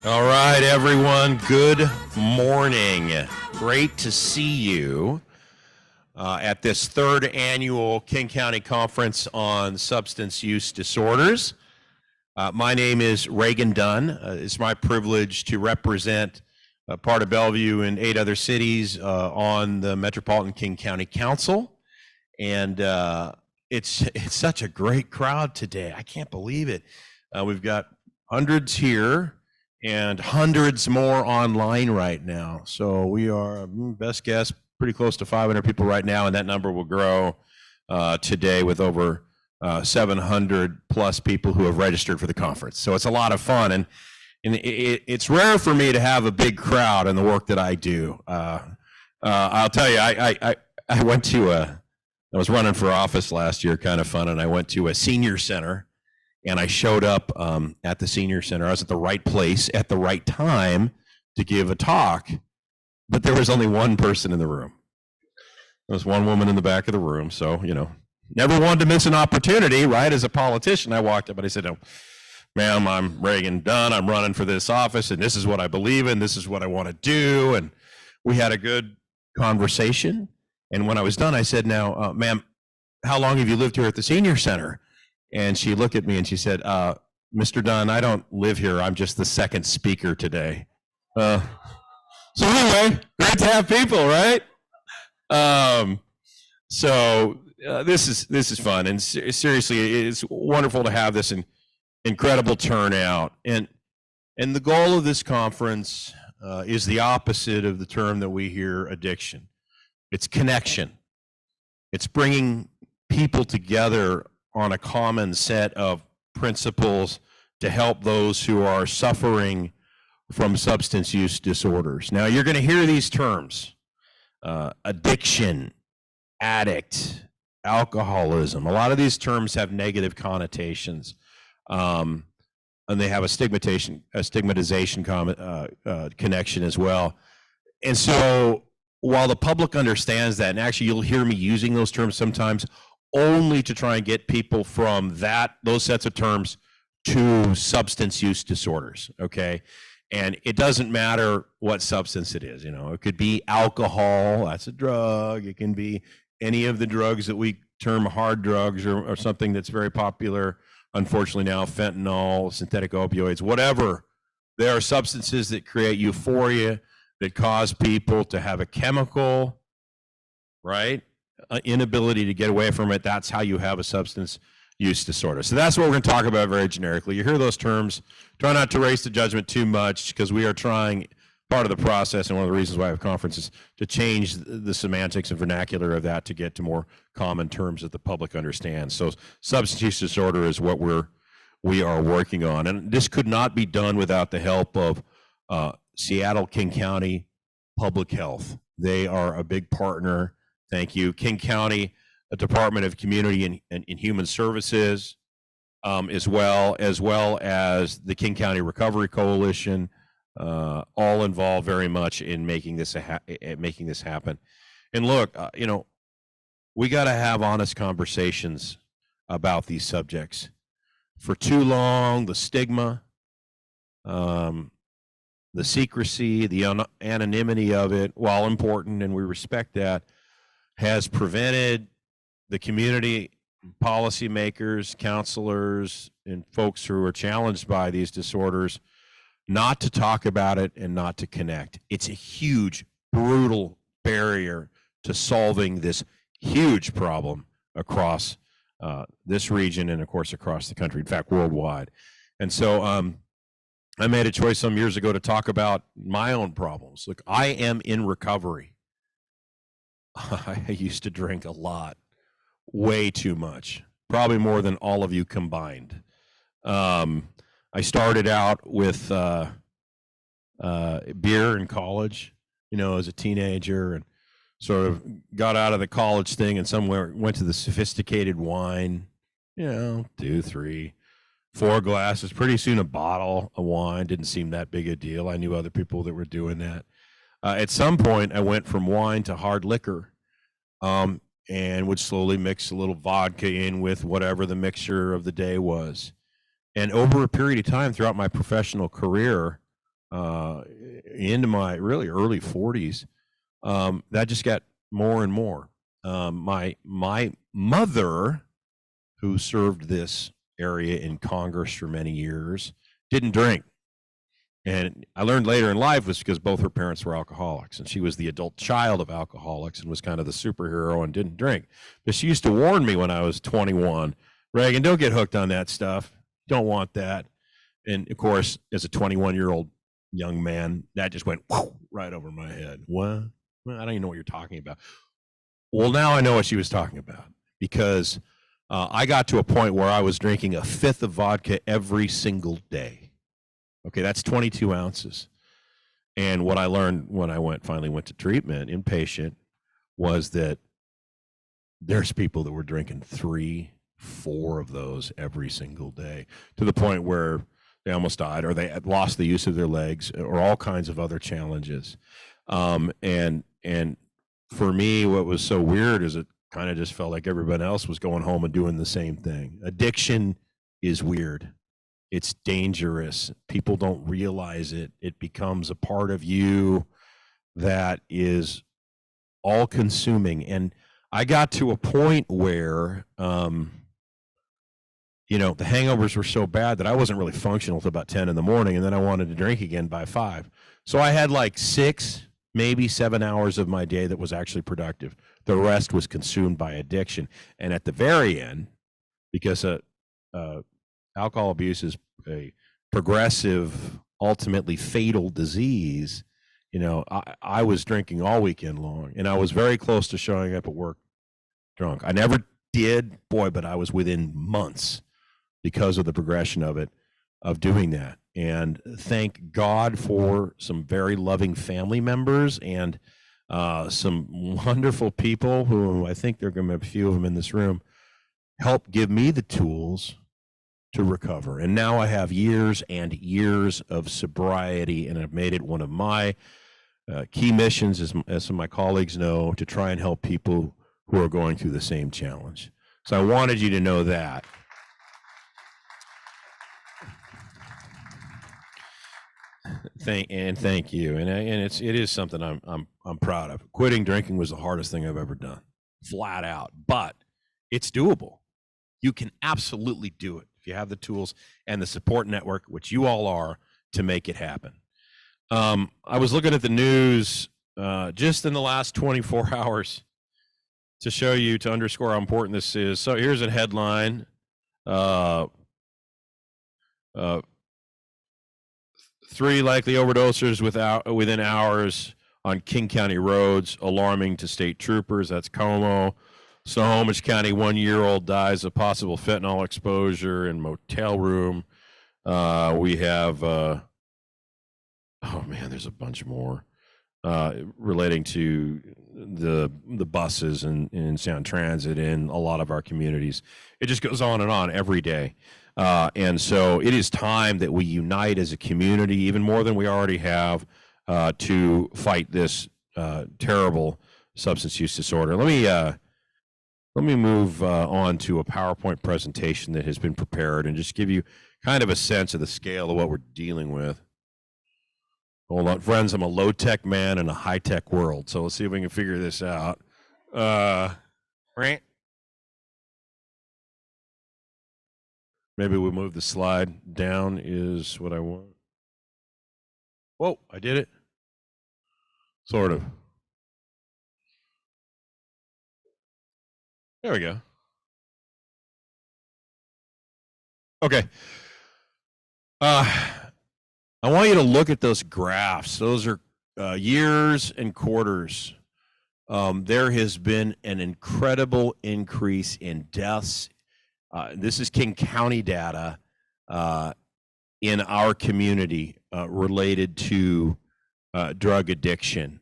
All right, everyone. Good morning. Great to see you at this third annual King County Conference on Substance Use Disorders. My name is Reagan Dunn. It's my privilege to represent part of Bellevue and 8 other cities on the Metropolitan King County Council. And it's such a great crowd today. I can't believe it. We've got hundreds here and hundreds more online right now. So we are, best guess, pretty close to 500 people right now, and that number will grow today with over 700 plus people who have registered for the conference. So it's a lot of fun, and it's rare for me to have a big crowd in the work that I do. I'll tell you, I went to I was running for office last year, kind of fun, and I went to a senior center. And I showed up at the senior center. I was at the right place at the right time to give a talk, but there was only one person in the room. There was one woman in the back of the room. So, never wanted to miss an opportunity, right? As a politician, I walked up and I said, "No, ma'am, I'm Reagan Dunn. I'm running for this office, and this is what I believe in. This is what I want to do." And we had a good conversation. And when I was done, I said, "Now, ma'am, how long have you lived here at the senior center?" And she looked at me and she said, "Mr. Dunn, I don't live here. I'm just the second speaker today." So anyway, great to have people, right? This is fun, and seriously, it's wonderful to have this incredible turnout. And the goal of this conference is the opposite of the term that we hear, addiction. It's connection. It's bringing people together on a common set of principles to help those who are suffering from substance use disorders. Now, you're going to hear these terms: addiction, addict, alcoholism. A lot of these terms have negative connotations, and they have a stigmatization connection as well. And so, while the public understands that, and actually you'll hear me using those terms sometimes, only to try and get people from those sets of terms to substance use disorders, okay? And it doesn't matter what substance it is, it could be alcohol, that's a drug. It can be any of the drugs that we term hard drugs, or something that's very popular, unfortunately now, fentanyl, synthetic opioids, whatever. There are substances that create euphoria, that cause people to have a chemical, right? Inability to get away from it. That's how you have a substance use disorder. So that's what we're going to talk about very generically. You hear those terms, try not to raise the judgment too much, because we are trying, part of the process, and one of the reasons why I have conferences, to change the semantics and vernacular of that to get to more common terms that the public understands. So substance use disorder is what we are working on, and this could not be done without the help of Seattle King County Public Health. They are a big partner. Thank you. King County Department of Community and Human Services, as well as the King County Recovery Coalition, all involved very much in making this happen. And look, we got to have honest conversations about these subjects. For too long, the stigma, the secrecy, the anonymity of it, while important, and we respect that, has prevented the community, policymakers, counselors, and folks who are challenged by these disorders not to talk about it and not to connect. It's a huge, brutal barrier to solving this huge problem across this region and, of course, across the country, in fact, worldwide. And so I made a choice some years ago to talk about my own problems. Look, I am in recovery. I used to drink a lot, way too much, probably more than all of you combined. I started out with beer in college, as a teenager, and sort of got out of the college thing and somewhere went to the sophisticated wine, 2, 3, 4 glasses, pretty soon a bottle of wine. Didn't seem that big a deal. I knew other people that were doing that. At some point, I went from wine to hard liquor, and would slowly mix a little vodka in with whatever the mixture of the day was. And over a period of time throughout my professional career, into my really early 40s, that just got more and more. My mother, who served this area in Congress for many years, didn't drink. And I learned later in life was because both her parents were alcoholics, and she was the adult child of alcoholics and was kind of the superhero and didn't drink. But she used to warn me when I was 21, Reagan, don't get hooked on that stuff. Don't want that. And of course, as a 21-year-old young man, that just went right over my head. What? Well, I don't even know what you're talking about. Well, now I know what she was talking about, because I got to a point where I was drinking a fifth of vodka every single day. Okay, that's 22 ounces. And what I learned when I finally went to treatment, inpatient, was that there's people that were drinking 3, 4 of those every single day, to the point where they almost died, or they had lost the use of their legs, or all kinds of other challenges. And for me, what was so weird is it kind of just felt like everybody else was going home and doing the same thing. Addiction is weird. It's dangerous. People don't realize it. It becomes a part of you that is all consuming. And I got to a point where, the hangovers were so bad that I wasn't really functional till about 10 in the morning. And then I wanted to drink again by 5. So I had like 6, maybe 7 hours of my day that was actually productive. The rest was consumed by addiction. And at the very end, because alcohol abuse is a progressive, ultimately fatal disease, I was drinking all weekend long, and I was very close to showing up at work drunk. I never did, but I was within months, because of the progression of it, of doing that. And thank God for some very loving family members and some wonderful people who, I think there are going to be a few of them in this room, help give me the tools to recover. And now I have years and years of sobriety, and I've made it one of my key missions, as some of my colleagues know, to try and help people who are going through the same challenge. So I wanted you to know that. Thank you. And it is something I'm proud of. Quitting drinking was the hardest thing I've ever done, flat out, but it's doable. You can absolutely do it if you have the tools and the support network, which you all are, to make it happen. I was looking at the news just in the last 24 hours to underscore how important this is. So here's a headline. 3 likely overdosers within hours on King County roads, alarming to state troopers. That's Como. Snohomish County, 1-year-old dies of possible fentanyl exposure in motel room. We have, there's a bunch more relating to the buses and Sound Transit in a lot of our communities. It just goes on and on every day. And so it is time that we unite as a community, even more than we already have, to fight this terrible substance use disorder. Let me move on to a PowerPoint presentation that has been prepared and just give you kind of a sense of the scale of what we're dealing with. Hold on, friends, I'm a low-tech man in a high-tech world, so let's see if we can figure this out. Right? Maybe we'll move the slide down is what I want. Whoa, I did it. Sort of. There we go. Okay. I want you to look at those graphs. Those are years and quarters. There has been an incredible increase in deaths. This is King County data in our community related to drug addiction.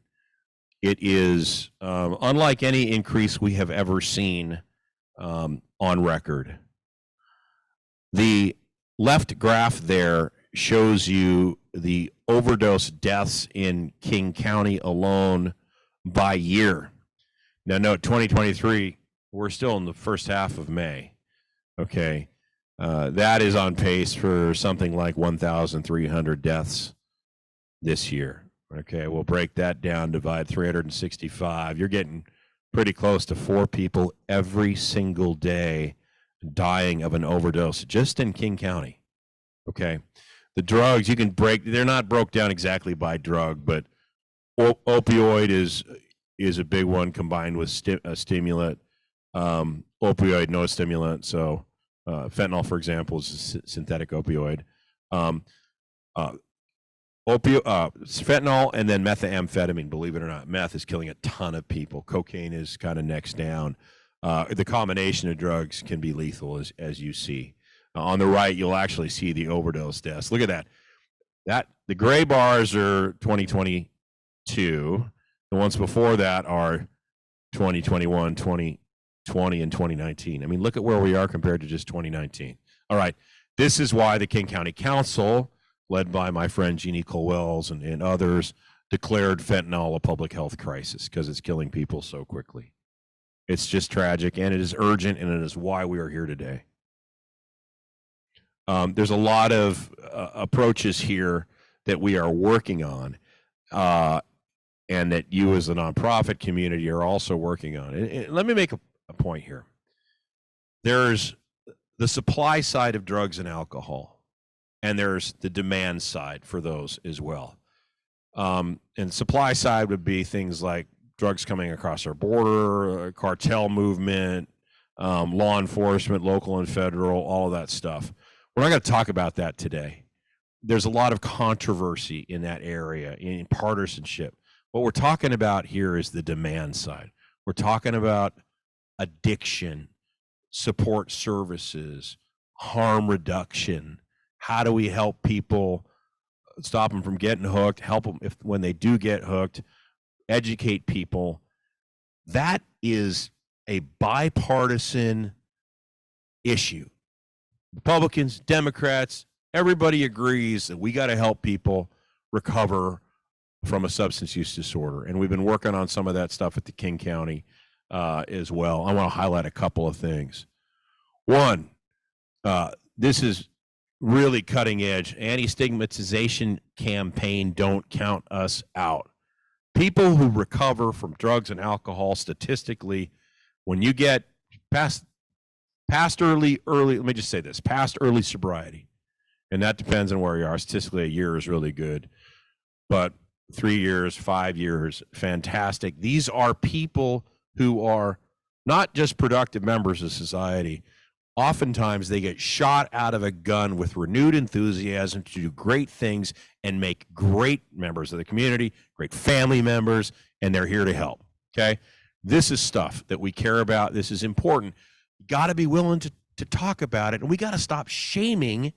It is unlike any increase we have ever seen on record. The left graph there shows you the overdose deaths in King County alone by year. Now, note 2023, we're still in the first half of May. Okay. That is on pace for something like 1,300 deaths this year. Okay, we'll break that down, divide 365. You're getting pretty close to 4 people every single day dying of an overdose just in King County. Okay. The drugs you can break, they're not broke down exactly by drug, but opioid is a big one combined with stimulant. Opioid, no stimulant. So fentanyl, for example, is a synthetic opioid. Fentanyl and then methamphetamine, believe it or not. Meth is killing a ton of people. Cocaine is kind of next down. The combination of drugs can be lethal, as you see. On the right, you'll actually see the overdose deaths. Look at that. The gray bars are 2022. The ones before that are 2021, 2020, and 2019. I mean, look at where we are compared to just 2019. All right. This is why the King County Council, led by my friend Jeannie Cole-Wells and others, declared fentanyl a public health crisis because it's killing people so quickly. It's just tragic, and it is urgent, and it is why we are here today. There's a lot of approaches here that we are working on, and that you as a nonprofit community are also working on. And let me make a point here. There's the supply side of drugs and alcohol, and there's the demand side for those as well. And supply side would be things like drugs coming across our border, cartel movement, law enforcement, local and federal, all of that stuff. We're not going to talk about that today. There's a lot of controversy in that area, in partisanship. What we're talking about here is the demand side. We're talking about addiction, support services, harm reduction. How do we help people, stop them from getting hooked, help them when they do get hooked, educate people? That is a bipartisan issue. Republicans, Democrats, everybody agrees that we got to help people recover from a substance use disorder. And we've been working on some of that stuff at the King County as well. I want to highlight a couple of things. One, this is really cutting edge. Anti-stigmatization campaign, Don't Count Us Out. People who recover from drugs and alcohol, statistically, when you get past early, let me just say this, past early sobriety, and that depends on where you are. Statistically, a year is really good, but 3 years, 5 years, fantastic. These are people who are not just productive members of society. Oftentimes, they get shot out of a gun with renewed enthusiasm to do great things and make great members of the community, great family members, and they're here to help, okay? This is stuff that we care about. This is important. You got to be willing to talk about it, and we got to stop shaming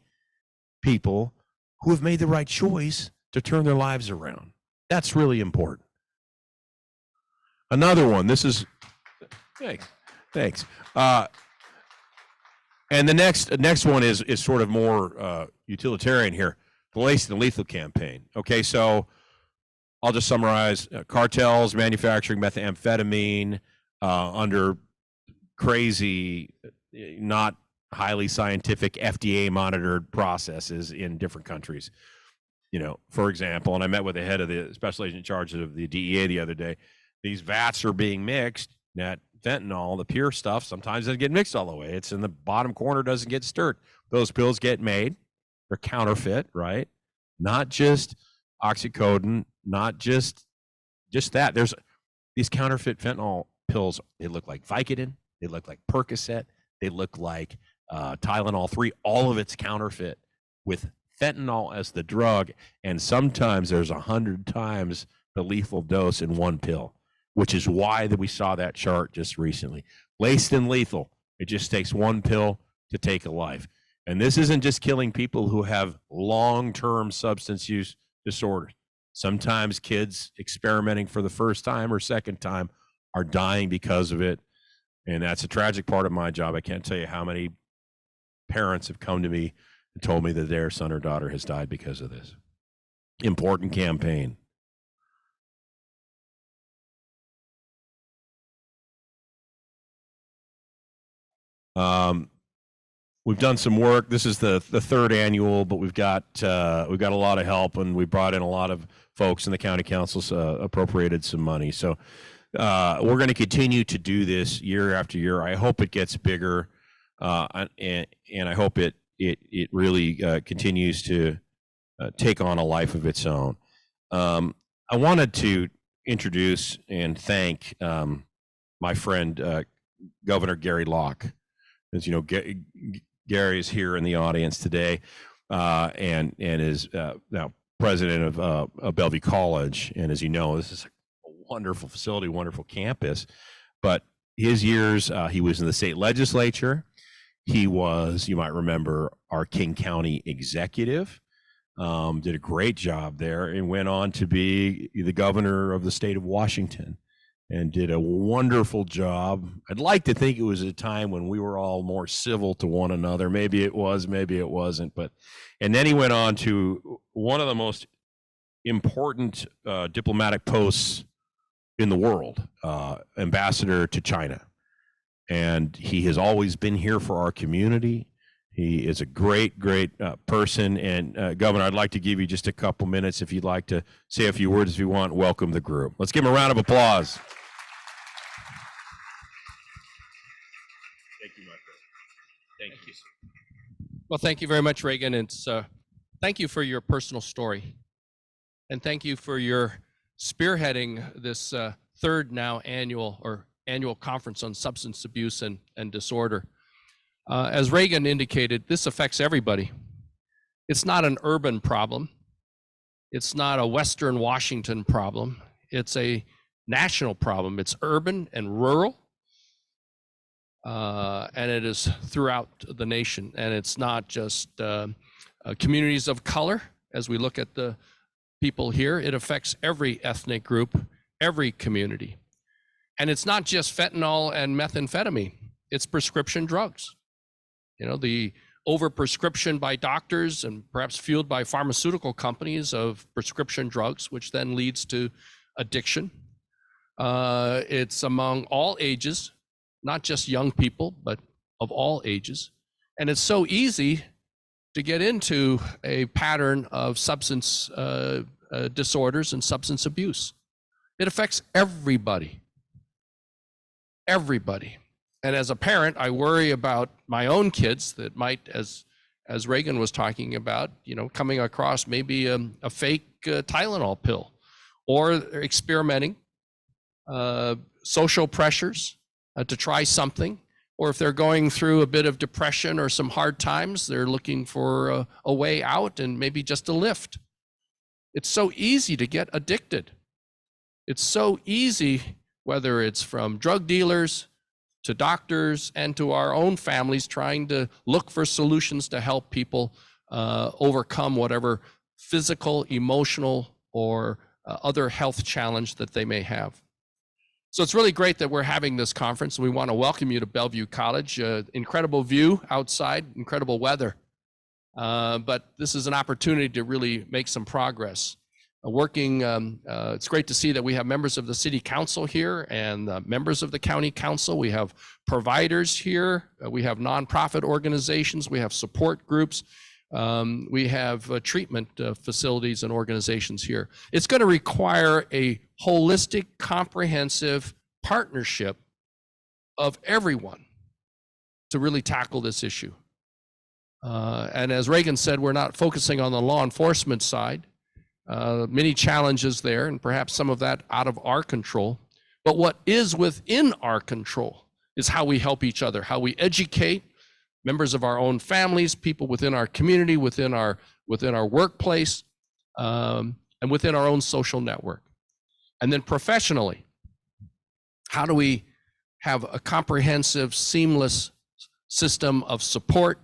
people who have made the right choice to turn their lives around. That's really important. Another one, this is, thanks. And the next one is sort of more utilitarian here, the Laced and Lethal campaign. Okay, so I'll just summarize. Cartels manufacturing methamphetamine under crazy, not highly scientific, FDA monitored processes in different countries. You know, for example, and I met with the head of the special agent in charge of the DEA the other day. These vats are being mixed. That fentanyl, the pure stuff, sometimes doesn't get mixed all the way. It's in the bottom corner, doesn't get stirred. Those pills get made. They're counterfeit, right? Not just oxycodone, not just that. There's these counterfeit fentanyl pills. They look like Vicodin. They look like Percocet. They look like Tylenol 3. All of it's counterfeit with fentanyl as the drug, and sometimes there's 100 times the lethal dose in one pill, which is why we saw that chart just recently. Laced and lethal. It just takes one pill to take a life. And this isn't just killing people who have long-term substance use disorders. Sometimes kids experimenting for the first time or second time are dying because of it. And that's a tragic part of my job. I can't tell you how many parents have come to me and told me that their son or daughter has died because of this. Important campaign. we've done some work. This is the third annual, but we've got a lot of help, and we brought in a lot of folks, and the county council's appropriated some money. So we're going to continue to do this year after year. I hope it gets bigger, and I hope it really continues to take on a life of its own. I wanted to introduce and thank my friend Governor Gary Locke. As you know, Gary is here in the audience today, and is now president of Bellevue College. And as you know, this is a wonderful facility, wonderful campus. But his years, he was in the state legislature. He was, you might remember, our King County executive. Did a great job there, and went on to be the governor of the state of Washington, and did a wonderful job. I'd like to think it was a time when we were all more civil to one another. Maybe it was, maybe it wasn't. And then he went on to one of the most important diplomatic posts in the world, ambassador to China. And he has always been here for our community. He is a great, great person. And Governor, I'd like to give you just a couple minutes if you'd like to say a few words if you want. Welcome the group. Let's give him a round of applause. Thank you, my friend. Thank you. Well, thank you very much, Reagan. It's thank you for your personal story, and thank you for your spearheading this third now annual conference on substance abuse and disorder. As Reagan indicated, this affects everybody. It's not an urban problem. It's not a Western Washington problem. It's a national problem. It's urban and rural, and it is throughout the nation. And it's not just communities of color. As we look at the people here, it affects every ethnic group, every community. And it's not just fentanyl and methamphetamine. It's prescription drugs. You know, the overprescription by doctors and perhaps fueled by pharmaceutical companies of prescription drugs, which then leads to addiction. It's among all ages, not just young people, but of all ages. And it's so easy to get into a pattern of substance disorders and substance abuse. It affects everybody. Everybody. And as a parent, I worry about my own kids that might, as Reagan was talking about, you know, coming across maybe a fake Tylenol pill, or experimenting, social pressures to try something, or if they're going through a bit of depression or some hard times, they're looking for a way out and maybe just a lift. It's so easy to get addicted. It's so easy, whether it's from drug dealers to doctors and to our own families, trying to look for solutions to help people overcome whatever physical, emotional, or other health challenge that they may have. So it's really great that we're having this conference. We want to welcome you to Bellevue College. Incredible view outside, incredible weather. But this is an opportunity to really make some progress. It's great to see that we have members of the city council here and members of the county council. We have providers here. We have nonprofit organizations. We have support groups. We have treatment facilities and organizations here. It's going to require a holistic, comprehensive partnership of everyone to really tackle this issue. And as Reagan said, we're not focusing on the law enforcement side. Many challenges there, and perhaps some of that out of our control. But what is within our control is how we help each other, how we educate members of our own families, people within our community, within our workplace, and within our own social network. And then professionally, how do we have a comprehensive, seamless system of support,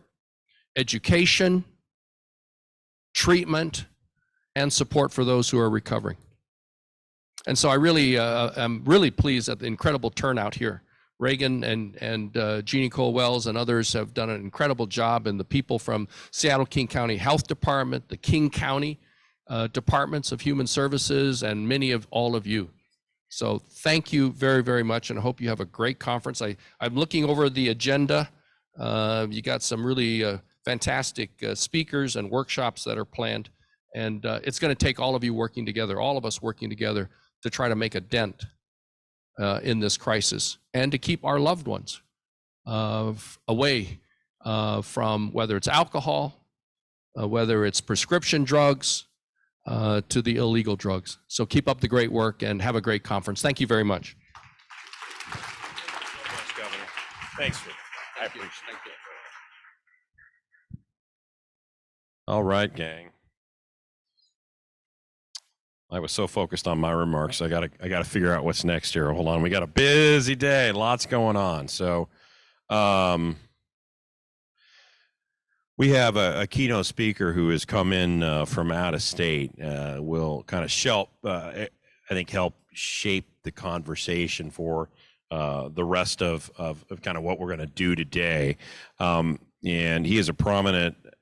education, treatment, and support for those who are recovering. And so I really am really pleased at the incredible turnout here. Reagan and Jeannie Cole Wells and others have done an incredible job, and the people from Seattle King County Health Department, the King County Departments of Human Services, and many of all of you. So thank you very, very much, and I hope you have a great conference. I'm looking over the agenda You got some really fantastic speakers and workshops that are planned. And it's going to take all of you working together, all of us working together to try to make a dent in this crisis and to keep our loved ones away from whether it's alcohol, whether it's prescription drugs, to the illegal drugs. So keep up the great work and have a great conference. Thank you very much. Thanks. I appreciate it. Thank you. All right, gang. I was so focused on my remarks. I gotta figure out what's next here. Hold on. We got a busy day, lots going on. So we have a keynote speaker who has come in from out of state. Will kind of I think help shape the conversation for the rest of kind of what we're going to do today. And he is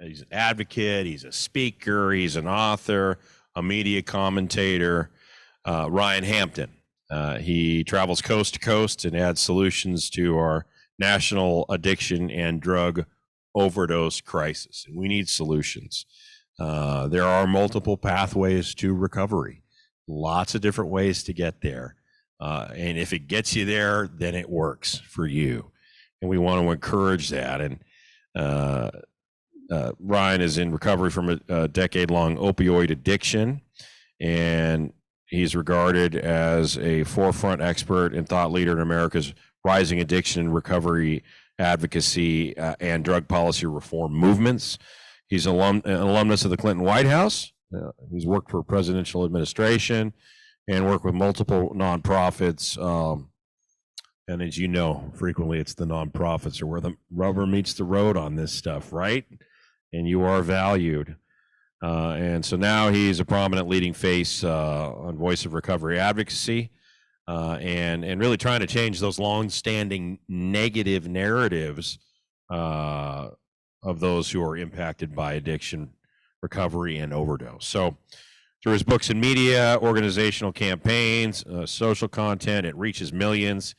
he's an advocate, he's a speaker, he's an author, a media commentator, Ryan Hampton. He travels coast to coast and adds solutions to our national addiction and drug overdose crisis. And we need solutions. There are multiple pathways to recovery, lots of different ways to get there. And if it gets you there, then it works for you. And we want to encourage that. And Ryan is in recovery from a decade-long opioid addiction, and he's regarded as a forefront expert and thought leader in America's rising addiction and recovery advocacy and drug policy reform movements. He's an alumnus of the Clinton White House. He's worked for presidential administration and worked with multiple nonprofits. And as you know, frequently it's the nonprofits are where the rubber meets the road on this stuff, right? And you are valued. And so now he's a prominent leading face on Voice of Recovery advocacy, and really trying to change those long-standing negative narratives of those who are impacted by addiction, recovery, and overdose. So through his books and media, organizational campaigns, social content, it reaches millions.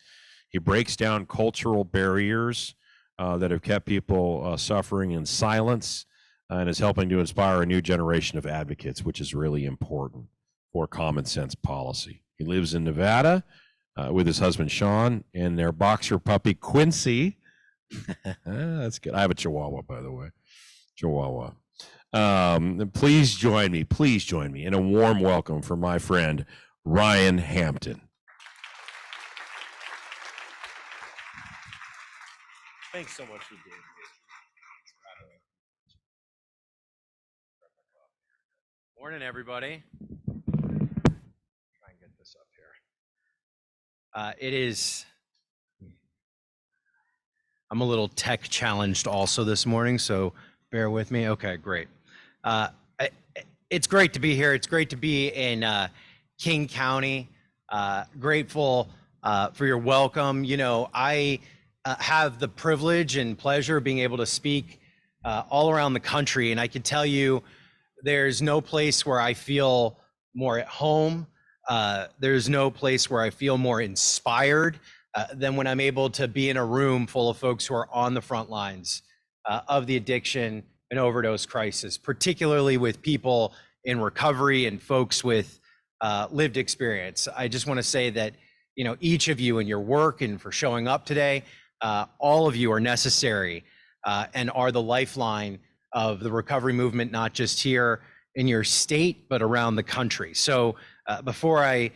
He breaks down cultural barriers that have kept people suffering in silence, and is helping to inspire a new generation of advocates, which is really important for common sense policy. He lives in Nevada with his husband, Sean, and their boxer puppy, Quincy. That's good. I have a Chihuahua, by the way. Chihuahua. Please join me in a warm welcome for my friend, Ryan Hampton. Thanks so much for being here. Morning, everybody. Try and get this up here. I'm a little tech challenged also this morning, so bear with me. Okay, great. It's great to be here. It's great to be in King County. Grateful for your welcome. You know, I have the privilege and pleasure of being able to speak all around the country, and I can tell you there's no place where I feel more at home. There's no place where I feel more inspired than when I'm able to be in a room full of folks who are on the front lines of the addiction and overdose crisis, particularly with people in recovery and folks with lived experience. I just want to say that, you know, each of you in your work and for showing up today, all of you are necessary and are the lifeline of the recovery movement, not just here in your state, but around the country. So before I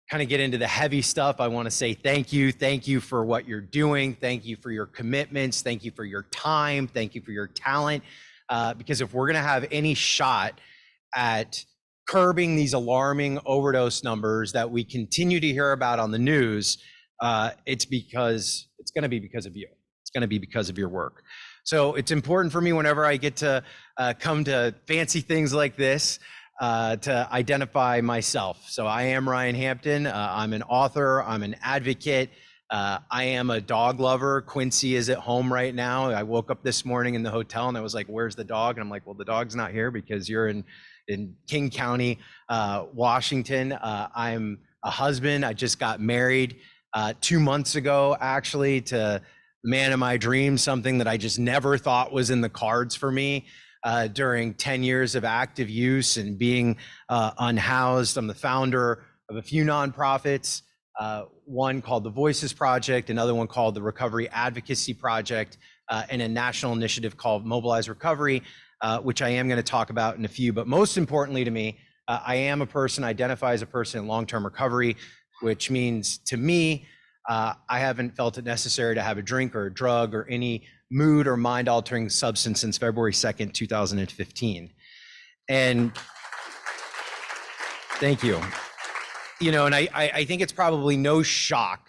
kind of get into the heavy stuff, I want to say thank you. Thank you for what you're doing. Thank you for your commitments. Thank you for your time. Thank you for your talent. Because if we're going to have any shot at curbing these alarming overdose numbers that we continue to hear about on the news, it's going to be because of you. It's going to be because of your work. So it's important for me whenever I get to come to fancy things like this to identify myself. So I am Ryan Hampton. I'm an author. I'm an advocate. I am a dog lover. Quincy is at home right now. I woke up this morning in the hotel and I was like, where's the dog? And I'm like, well, the dog's not here because you're in King County, Washington. I'm a husband. I just got married 2 months ago, actually, to the man of my dreams, something that I just never thought was in the cards for me during 10 years of active use and being unhoused. I'm the founder of a few nonprofits, one called the Voices Project, another one called the Recovery Advocacy Project, and a national initiative called Mobilize Recovery, which I am going to talk about in a few. But most importantly to me, I am a person, identify as a person in long-term recovery, which means to me, I haven't felt it necessary to have a drink or a drug or any mood or mind-altering substance since February 2nd, 2015. And thank you. You know, and I think it's probably no shock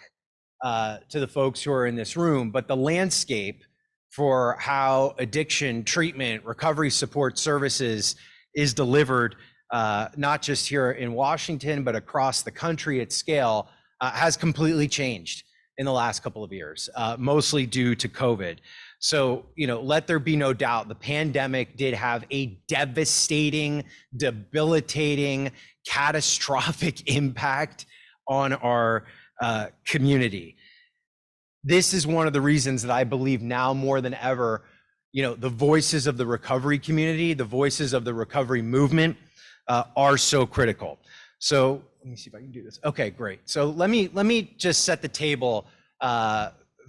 to the folks who are in this room, but the landscape for how addiction treatment, recovery support services is delivered, not just here in Washington, but across the country at scale, has completely changed in the last couple of years, mostly due to COVID. So, you know, let there be no doubt, the pandemic did have a devastating, debilitating, catastrophic impact on our community. This is one of the reasons that I believe now more than ever, you know, the voices of the recovery community, the voices of the recovery movement are so critical. So let me see if I can do this. Okay, great. So let me just set the table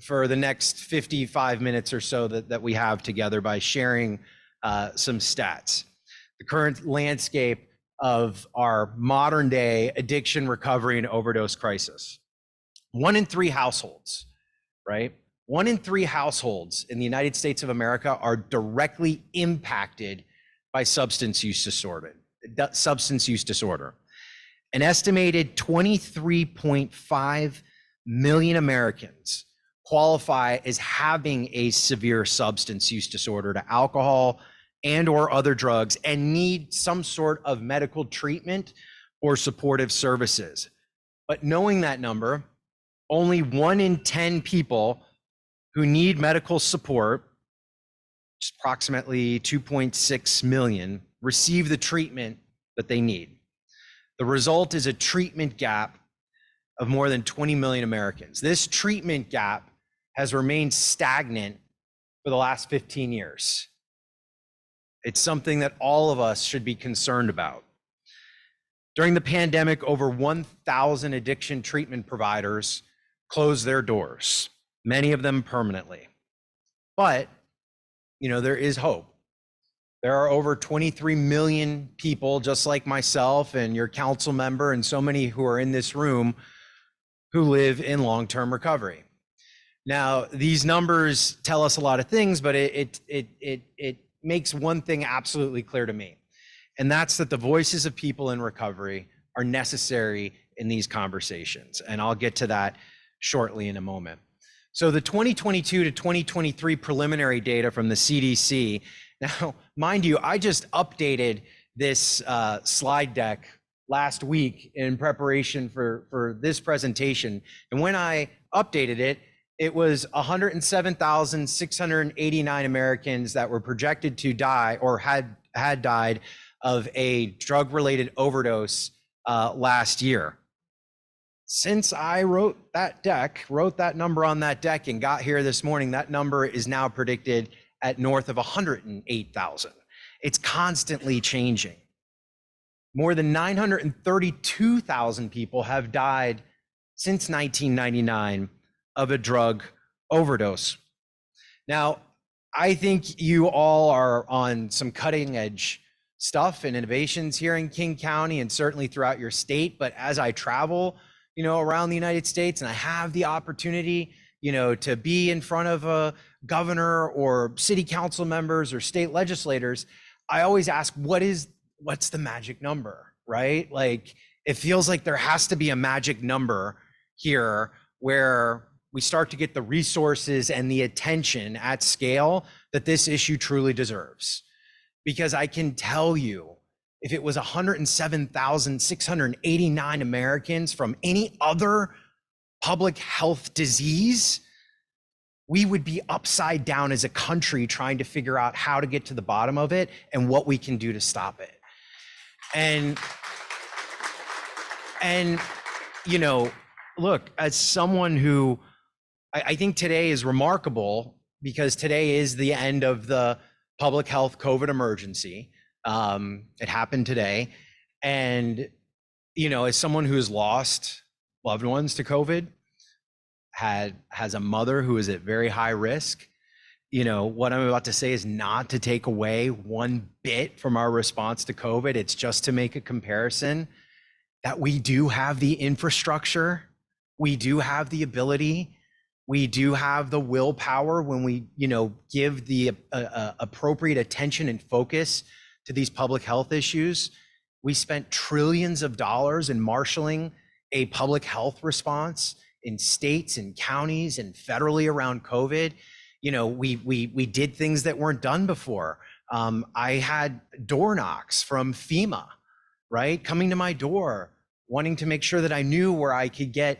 for the next 55 minutes or so that we have together by sharing some stats. The current landscape of our modern day addiction, recovery, and overdose crisis. 1 in 3 households, right? 1 in 3 households in the United States of America are directly impacted by substance use disorder. An estimated 23.5 million Americans qualify as having a severe substance use disorder to alcohol and or other drugs and need some sort of medical treatment or supportive services. But knowing that number, only 1 in 10 people who need medical support, which is approximately 2.6 million, receive the treatment that they need. The result is a treatment gap of more than 20 million Americans. This treatment gap has remained stagnant for the last 15 years. It's something that all of us should be concerned about. During the pandemic, over 1,000 addiction treatment providers closed their doors, many of them permanently. But, you know, there is hope. There are over 23 million people, just like myself and your council member and so many who are in this room, who live in long-term recovery. Now, these numbers tell us a lot of things, but it makes one thing absolutely clear to me, and that's that the voices of people in recovery are necessary in these conversations, and I'll get to that shortly in a moment. So the 2022 to 2023 preliminary data from the CDC. Now, mind you, I just updated this slide deck last week in preparation for this presentation. And when I updated it, it was 107,689 Americans that were projected to die or had died of a drug-related overdose last year. Since I wrote that number on that deck and got here this morning, that number is now predicted at north of 108,000. It's constantly changing. More than 932,000 people have died since 1999 of a drug overdose. Now, I think you all are on some cutting edge stuff and innovations here in King County and certainly throughout your state. But as I travel, you know, around the United States and I have the opportunity, you know, to be in front of a governor or city council members or state legislators, I always ask, what's the magic number, right? Like, it feels like there has to be a magic number here where we start to get the resources and the attention at scale that this issue truly deserves. Because I can tell you, if it was 107,689 Americans from any other public health disease, we would be upside down as a country trying to figure out how to get to the bottom of it and what we can do to stop it. And you know, look, as someone who I think today is remarkable because today is the end of the public health COVID emergency. It happened today. And, you know, as someone who has lost loved ones to COVID, has a mother who is at very high risk, you know, what I'm about to say is not to take away one bit from our response to COVID. It's just to make a comparison that we do have the infrastructure, we do have the ability, we do have the willpower when we, you know, give the appropriate attention and focus to these public health issues. We spent trillions of dollars in marshaling a public health response in states and counties and federally around COVID. You know, we did things that weren't done before. I had door knocks from FEMA, right, coming to my door, wanting to make sure that I knew where I could get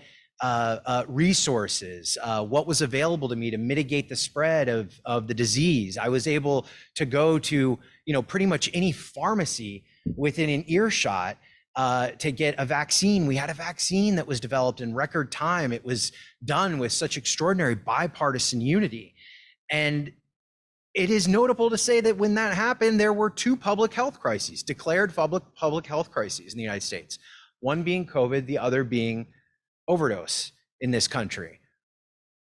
resources, what was available to me to mitigate the spread of the disease. I was able to go to, you know, pretty much any pharmacy within an earshot to get a vaccine. We had a vaccine that was developed in record time. It was done with such extraordinary bipartisan unity. And it is notable to say that when that happened, there were two public health crises, declared public health crises in the United States, one being COVID, the other being overdose in this country.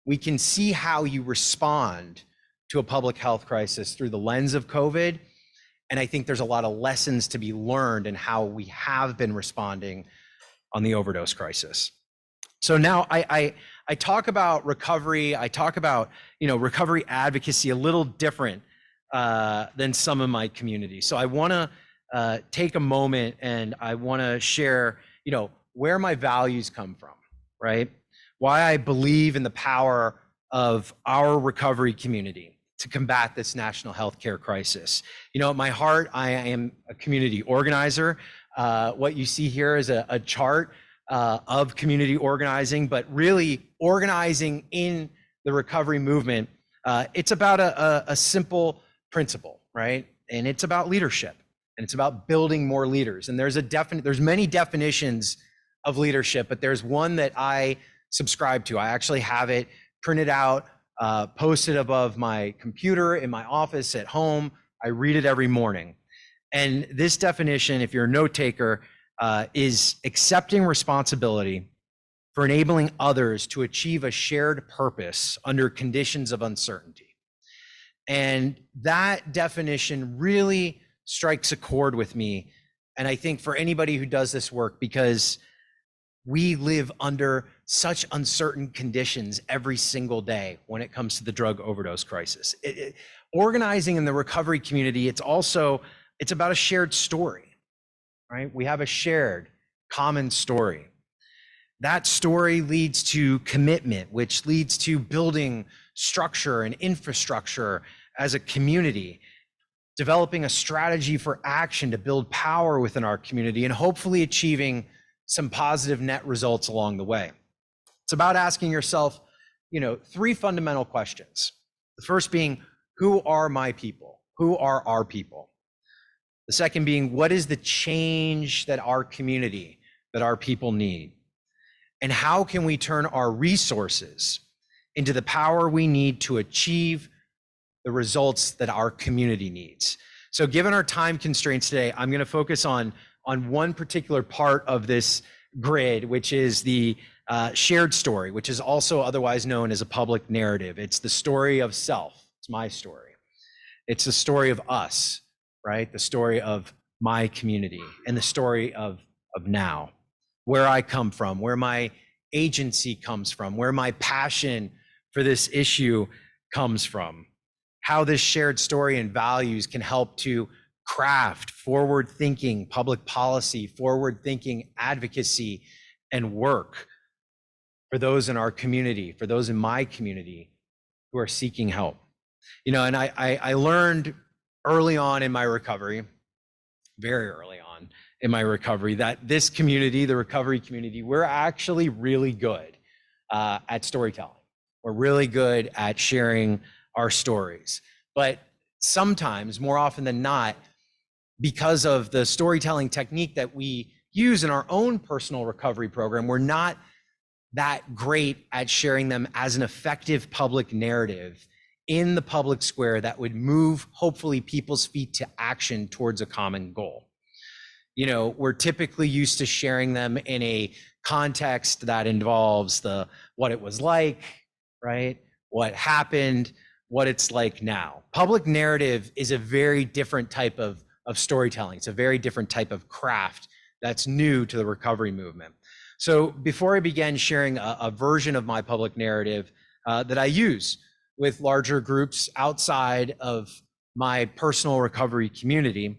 We can see how you respond to a public health crisis through the lens of COVID. And I think there's a lot of lessons to be learned in how we have been responding on the overdose crisis. So now I talk about recovery. I talk about, you know, recovery advocacy a little different than some of my community. So I want to take a moment and I want to share, you know, where my values come from, right? Why I believe in the power of our recovery community to combat this national healthcare crisis. You know, at my heart, I am a community organizer. What you see here is a chart of community organizing, but really organizing in the recovery movement. It's about a simple principle, right? And it's about leadership, and it's about building more leaders. And there's many definitions of leadership, but there's one that I subscribe to. I actually have it printed out, posted above my computer in my office at home. I read it every morning. And this definition, if you're a note taker, is accepting responsibility for enabling others to achieve a shared purpose under conditions of uncertainty. And that definition really strikes a chord with me. And I think for anybody who does this work, because we live under such uncertain conditions every single day when it comes to the drug overdose crisis. Organizing in the recovery community, it's about a shared story, right? We have a shared common story. That story leads to commitment, which leads to building structure and infrastructure as a community, developing a strategy for action to build power within our community, and hopefully achieving some positive net results along the way. It's about asking yourself, you know, three fundamental questions. The first being, who are my people? Who are our people? The second being, what is the change that our community, that our people need? And how can we turn our resources into the power we need to achieve the results that our community needs? So given our time constraints today, I'm going to focus on one particular part of this grid, which is the shared story, which is also otherwise known as a public narrative. It's the story of self. It's my story. It's the story of us, right? The story of my community and the story of now, where I come from, where my agency comes from, where my passion for this issue comes from, how this shared story and values can help to craft forward-thinking public policy, forward-thinking advocacy and work for those in our community, for those in my community who are seeking help. You know, and I learned early on in my recovery, very early on in my recovery, that this community, the recovery community, we're actually really good at storytelling. We're really good at sharing our stories. But sometimes, more often than not, because of the storytelling technique that we use in our own personal recovery program, we're not that great at sharing them as an effective public narrative in the public square that would move, hopefully, people's feet to action towards a common goal. You know, we're typically used to sharing them in a context that involves what it was like, right? What happened, what it's like now. Public narrative is a very different type of storytelling. It's a very different type of craft that's new to the recovery movement. So before I begin sharing a version of my public narrative that I use with larger groups outside of my personal recovery community,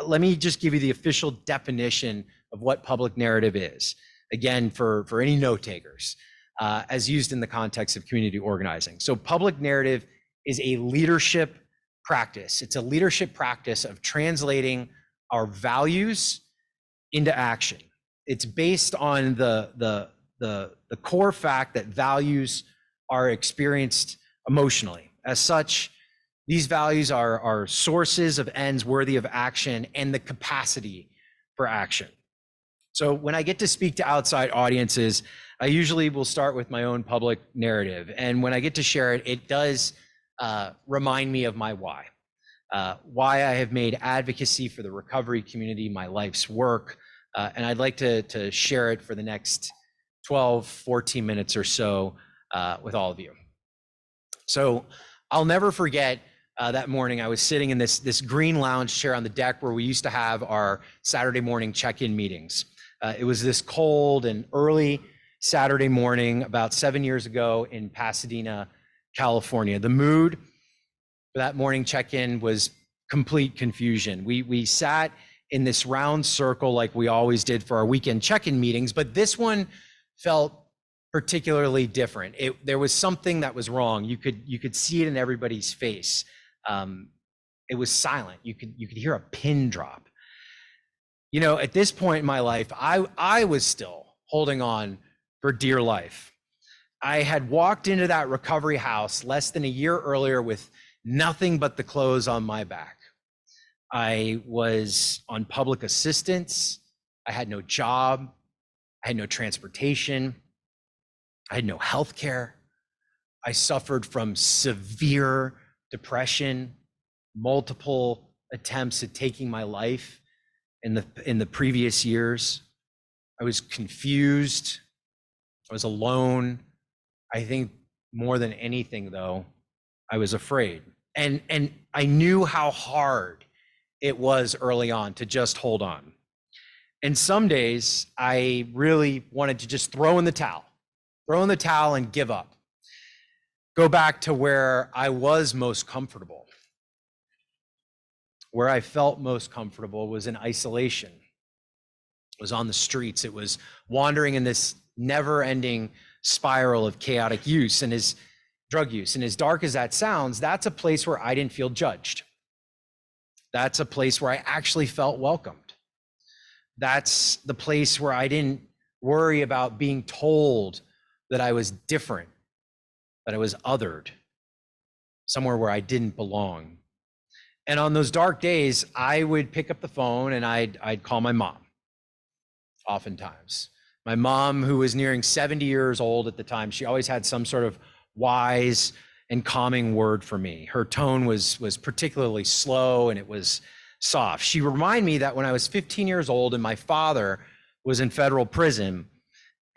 let me just give you the official definition of what public narrative is. Again, for any note takers, as used in the context of community organizing. So public narrative is a leadership practice. It's a leadership practice of translating our values into action. It's based on the core fact that values are experienced emotionally. As such, these values are sources of ends worthy of action and the capacity for action. So when I get to speak to outside audiences, I usually will start with my own public narrative. And when I get to share it, it does remind me of my why. Why I have made advocacy for the recovery community my life's work. And I'd like to share it for the next 12, 14 minutes or so with all of you. So I'll never forget that morning I was sitting in this green lounge chair on the deck where we used to have our Saturday morning check-in meetings. It was this cold and early Saturday morning about 7 years ago in Pasadena, California. The mood for that morning check-in was complete confusion. We sat in this round circle like we always did for our weekend check-in meetings, but this one felt particularly different. There was something that was wrong. You could see it in everybody's face. It was silent. You could hear a pin drop. You know, at this point in my life, I was still holding on for dear life. I had walked into that recovery house less than a year earlier with nothing but the clothes on my back. I was on public assistance. I had no job. I had no transportation. I had no health care. I suffered from severe depression, multiple attempts at taking my life in the previous years. I was confused. I was alone. I think more than anything, though, I was afraid. And I knew how hard it was early on to just hold on. And some days I really wanted to just throw in the towel and give up. Go back to where I was most comfortable. Where I felt most comfortable was in isolation. It was on the streets. It was wandering in this never-ending spiral of chaotic drug use. And as dark as that sounds, that's a place where I didn't feel judged. That's a place where I actually felt welcomed. That's the place where I didn't worry about being told that I was different, that I was othered, somewhere where I didn't belong. And on those dark days, I would pick up the phone and I'd call my mom, oftentimes. My mom, who was nearing 70 years old at the time, she always had some sort of wise and calming word for me. Her tone was particularly slow and it was soft. She reminded me that when I was 15 years old and my father was in federal prison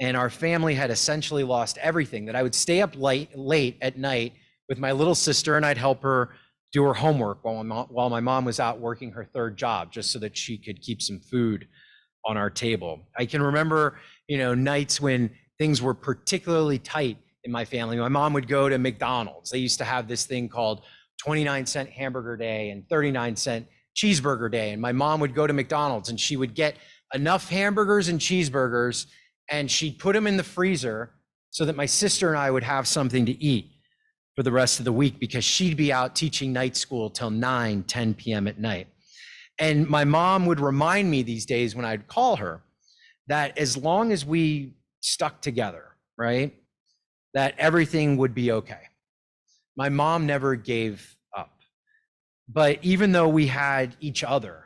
and our family had essentially lost everything, that I would stay up late at night with my little sister and I'd help her do her homework while my mom was out working her third job, just so that she could keep some food on our table. I can remember, nights when things were particularly tight in my family. My mom would go to McDonald's. They used to have this thing called 29-cent hamburger day and 39-cent cheeseburger day. And my mom would go to McDonald's and she would get enough hamburgers and cheeseburgers and she'd put them in the freezer so that my sister and I would have something to eat for the rest of the week, because she'd be out teaching night school till 9, 10 p.m. at night. And my mom would remind me these days when I'd call her that as long as we stuck together, right, that everything would be okay. My mom never gave up. But even though we had each other,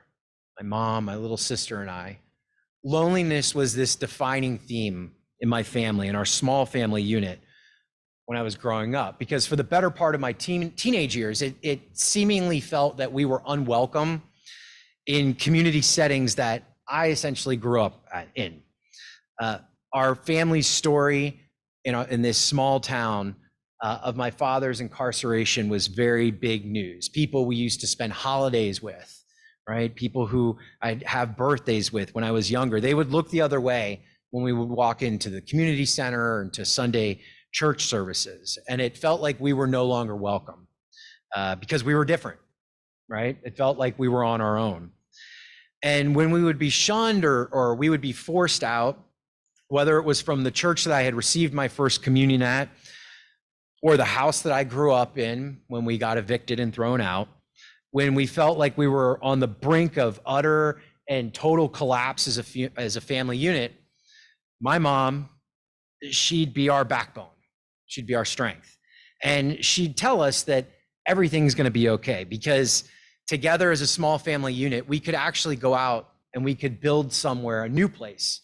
my mom, my little sister, and I, loneliness was this defining theme in my family, in our small family unit when I was growing up, because for the better part of my teenage years, it seemingly felt that we were unwelcome in community settings that I essentially grew up in. Our family's story in this small town of my father's incarceration was very big news. People we used to spend holidays with, right? People who I'd have birthdays with when I was younger, they would look the other way when we would walk into the community center and to Sunday church services. And it felt like we were no longer welcome because we were different, right? It felt like we were on our own. And when we would be shunned or we would be forced out, whether it was from the church that I had received my first communion at, or the house that I grew up in when we got evicted and thrown out, when we felt like we were on the brink of utter and total collapse as a family unit, my mom, she'd be our backbone. She'd be our strength. And she'd tell us that everything's going to be okay, because together as a small family unit, we could actually go out and we could build somewhere, a new place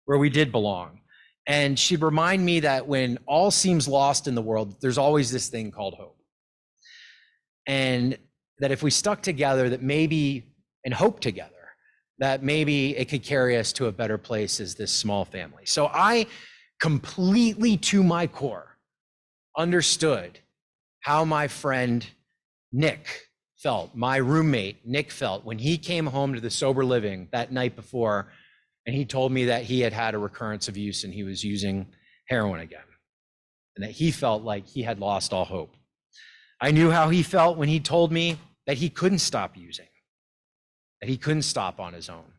where we did belong. And she'd remind me that when all seems lost in the world, there's always this thing called hope. And that if we stuck together, that maybe, and hope together, that maybe it could carry us to a better place as this small family. So I completely, to my core, understood how my friend Nick felt, my roommate Nick felt, when he came home to the sober living that night before, and he told me that he had had a recurrence of use and he was using heroin again, and that he felt like he had lost all hope. I knew how he felt when he told me that he couldn't stop using, that he couldn't stop on his own.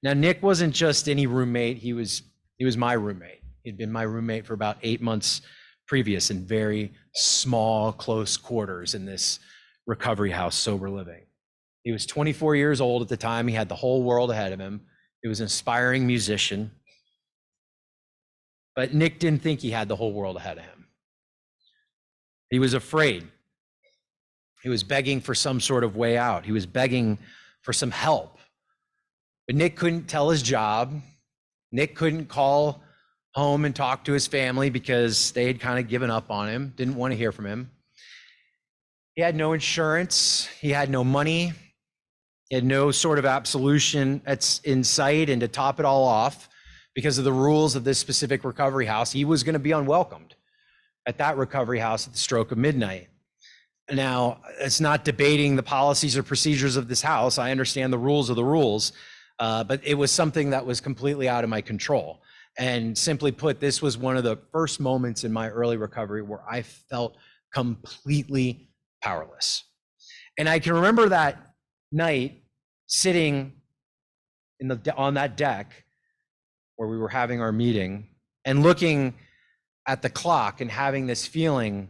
Now, Nick wasn't just any roommate, he was my roommate. He'd been my roommate for about 8 months previous in very small, close quarters in this recovery house, sober living. He was 24 years old at the time. He had the whole world ahead of him. He was an aspiring musician. But Nick didn't think he had the whole world ahead of him. He was afraid. He was begging for some sort of way out. He was begging for some help. But Nick couldn't tell his job. Nick couldn't call home and talk to his family because they had kind of given up on him, didn't want to hear from him. He had no insurance. He had no money. He had no sort of absolution that's in sight. And to top it all off, because of the rules of this specific recovery house, he was going to be unwelcomed at that recovery house at the stroke of midnight. Now, it's not debating the policies or procedures of this house. I understand the rules are the rules, but it was something that was completely out of my control. And simply put, this was one of the first moments in my early recovery where I felt completely powerless. And I can remember that night sitting on that deck where we were having our meeting and looking at the clock and having this feeling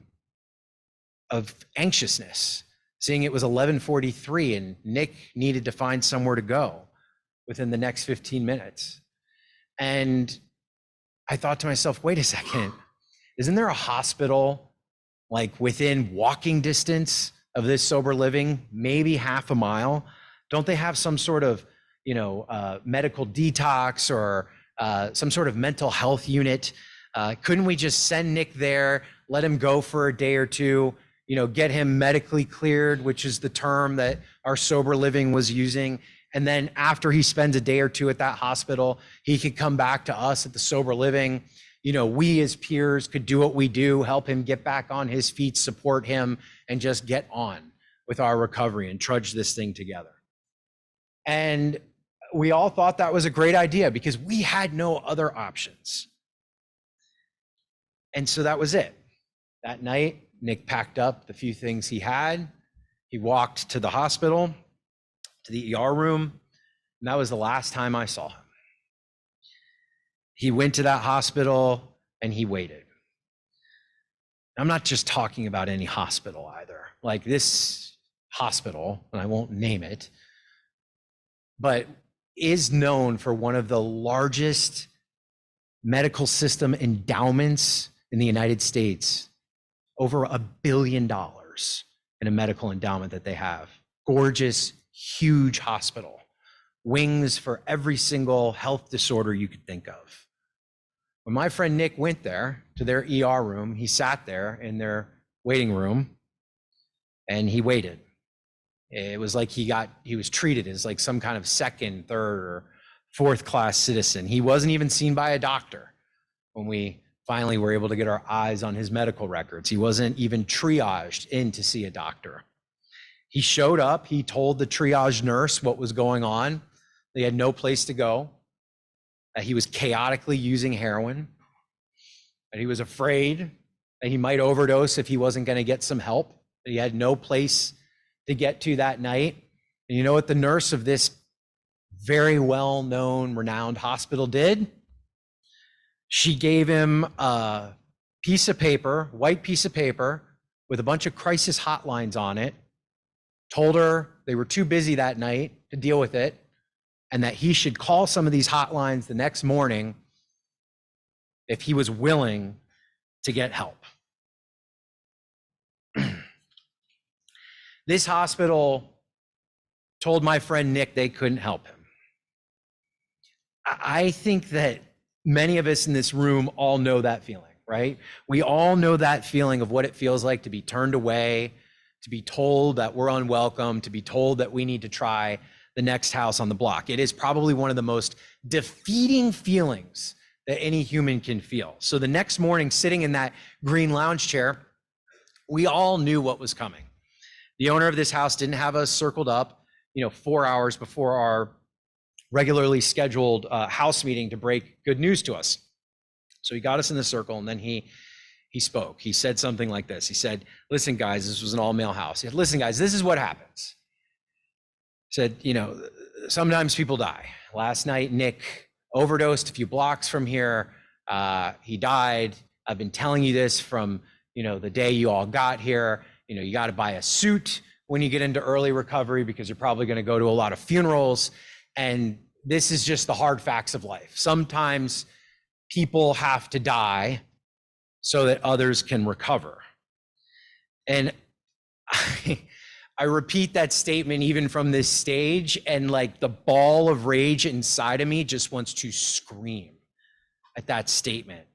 of anxiousness, seeing it was 11:43 and Nick needed to find somewhere to go within the next 15 minutes. And I thought to myself, wait a second, isn't there a hospital like within walking distance of this sober living, maybe half a mile? Don't they have some sort of, medical detox or some sort of mental health unit? Couldn't we just send Nick there, let him go for a day or two, get him medically cleared, which is the term that our sober living was using. And then after he spends a day or two at that hospital, he could come back to us at the sober living. We as peers could do what we do, help him get back on his feet, support him, and just get on with our recovery and trudge this thing together. And we all thought that was a great idea because we had no other options. And so that was it. That night, Nick packed up the few things he had. He walked to the hospital, to the ER room, and that was the last time I saw him. He went to that hospital and he waited. I'm not just talking about any hospital either. Like this hospital, and I won't name it, but is known for one of the largest medical system endowments in the United States. Over $1 billion in a medical endowment that they have. Gorgeous, huge hospital. Wings for every single health disorder you could think of. When my friend Nick went there to their ER room, he sat there in their waiting room and he waited. It was like he was treated as like some kind of second, third, or fourth class citizen. He wasn't even seen by a doctor when we finally were able to get our eyes on his medical records. He wasn't even triaged in to see a doctor. He showed up, he told the triage nurse what was going on. They had no place to go, that he was chaotically using heroin, that he was afraid that he might overdose if he wasn't going to get some help, that he had no place to get to that night. And you know what the nurse of this very well-known, renowned hospital did? She gave him a piece of paper, white piece of paper, with a bunch of crisis hotlines on it, told her they were too busy that night to deal with it, and that he should call some of these hotlines the next morning if he was willing to get help. This hospital told my friend Nick they couldn't help him. I think that many of us in this room all know that feeling, right? We all know that feeling of what it feels like to be turned away, to be told that we're unwelcome, to be told that we need to try the next house on the block. It is probably one of the most defeating feelings that any human can feel. So the next morning, sitting in that green lounge chair, we all knew what was coming. The owner of this house didn't have us circled up, 4 hours before our regularly scheduled house meeting to break good news to us. So he got us in the circle, and then he spoke. He said something like this. He said, "Listen, guys," this was an all-male house. He said, "Listen, guys, this is what happens." He said, "Sometimes people die. Last night, Nick overdosed a few blocks from here. He died. I've been telling you this from, the day you all got here. You got to buy a suit when you get into early recovery because you're probably going to go to a lot of funerals. And this is just the hard facts of life. Sometimes people have to die so that others can recover." And I repeat that statement even from this stage, and like the ball of rage inside of me just wants to scream at that statement.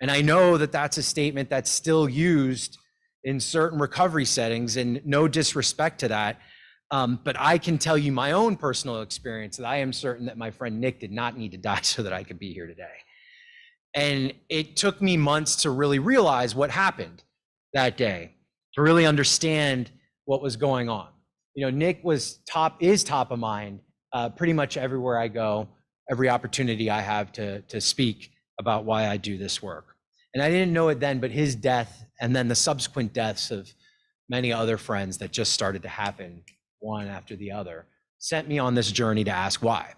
And I know that that's a statement that's still used in certain recovery settings, and no disrespect to that. But I can tell you my own personal experience that I am certain that my friend Nick did not need to die so that I could be here today. And it took me months to really realize what happened that day, to really understand what was going on. Nick is top of mind pretty much everywhere I go, every opportunity I have to speak about why I do this work. And I didn't know it then, but his death and then the subsequent deaths of many other friends that just started to happen one after the other sent me on this journey to ask why.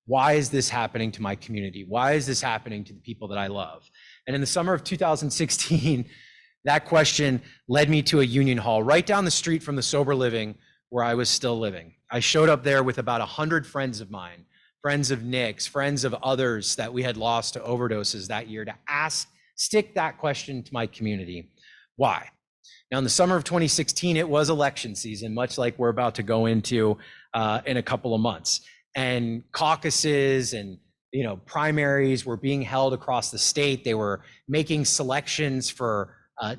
Why is this happening to my community? Why is this happening to the people that I love? And in the summer of 2016, that question led me to a union hall right down the street from the sober living where I was still living. I showed up there with about 100 friends of mine, friends of Nick's, friends of others that we had lost to overdoses that year, to stick that question to my community. Why? Now, in the summer of 2016, it was election season, much like we're about to go into in a couple of months. And caucuses and primaries were being held across the state. They were making selections for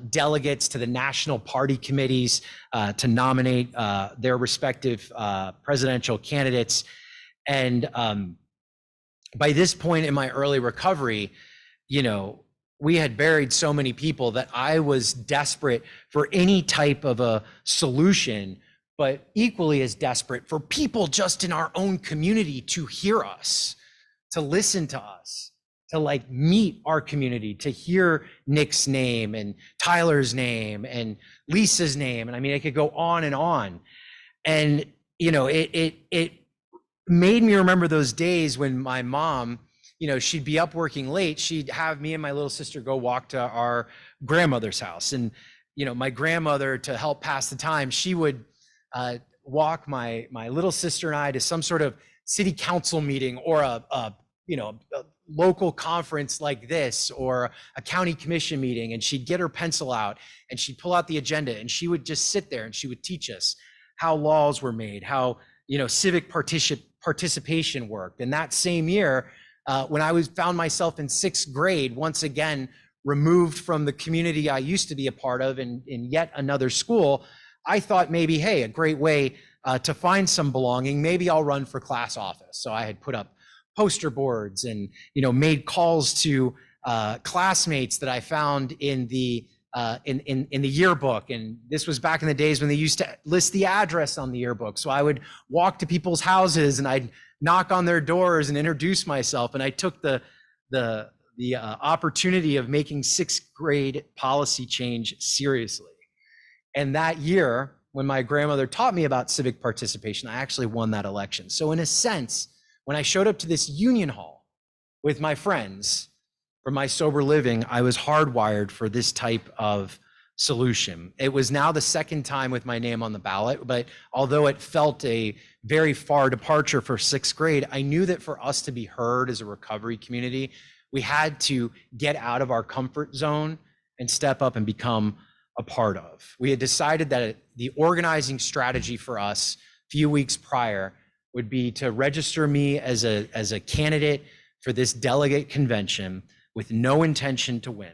delegates to the national party committees to nominate their respective presidential candidates. And by this point in my early recovery, we had buried so many people that I was desperate for any type of a solution, but equally as desperate for people just in our own community to hear us, to listen to us, to meet our community, to hear Nick's name and Tyler's name and Lisa's name. And I mean, I could go on and on. And, it made me remember those days when my mom, she'd be up working late. She'd have me and my little sister go walk to our grandmother's house. And, my grandmother, to help pass the time, she would walk my little sister and I to some sort of city council meeting or a local conference like this, or a county commission meeting. And she'd get her pencil out and she'd pull out the agenda, and she would just sit there and she would teach us how laws were made, how, civic participation worked. And that same year, when I found myself in 6th grade, once again, removed from the community I used to be a part of in yet another school, I thought maybe, hey, a great way to find some belonging, maybe I'll run for class office. So I had put up poster boards and, made calls to classmates that I found in the yearbook. And this was back in the days when they used to list the address on the yearbook. So I would walk to people's houses and I'd knock on their doors and introduce myself. And I took the opportunity of making 6th grade policy change seriously. And that year, when my grandmother taught me about civic participation, I actually won that election. So in a sense, when I showed up to this union hall with my friends for my sober living, I was hardwired for this type of solution. It was now the 2nd time with my name on the ballot, but although it felt a very far departure for 6th grade, I knew that for us to be heard as a recovery community, we had to get out of our comfort zone and step up and become a part of. We had decided that the organizing strategy for us a few weeks prior would be to register me as a candidate for this delegate convention with no intention to win.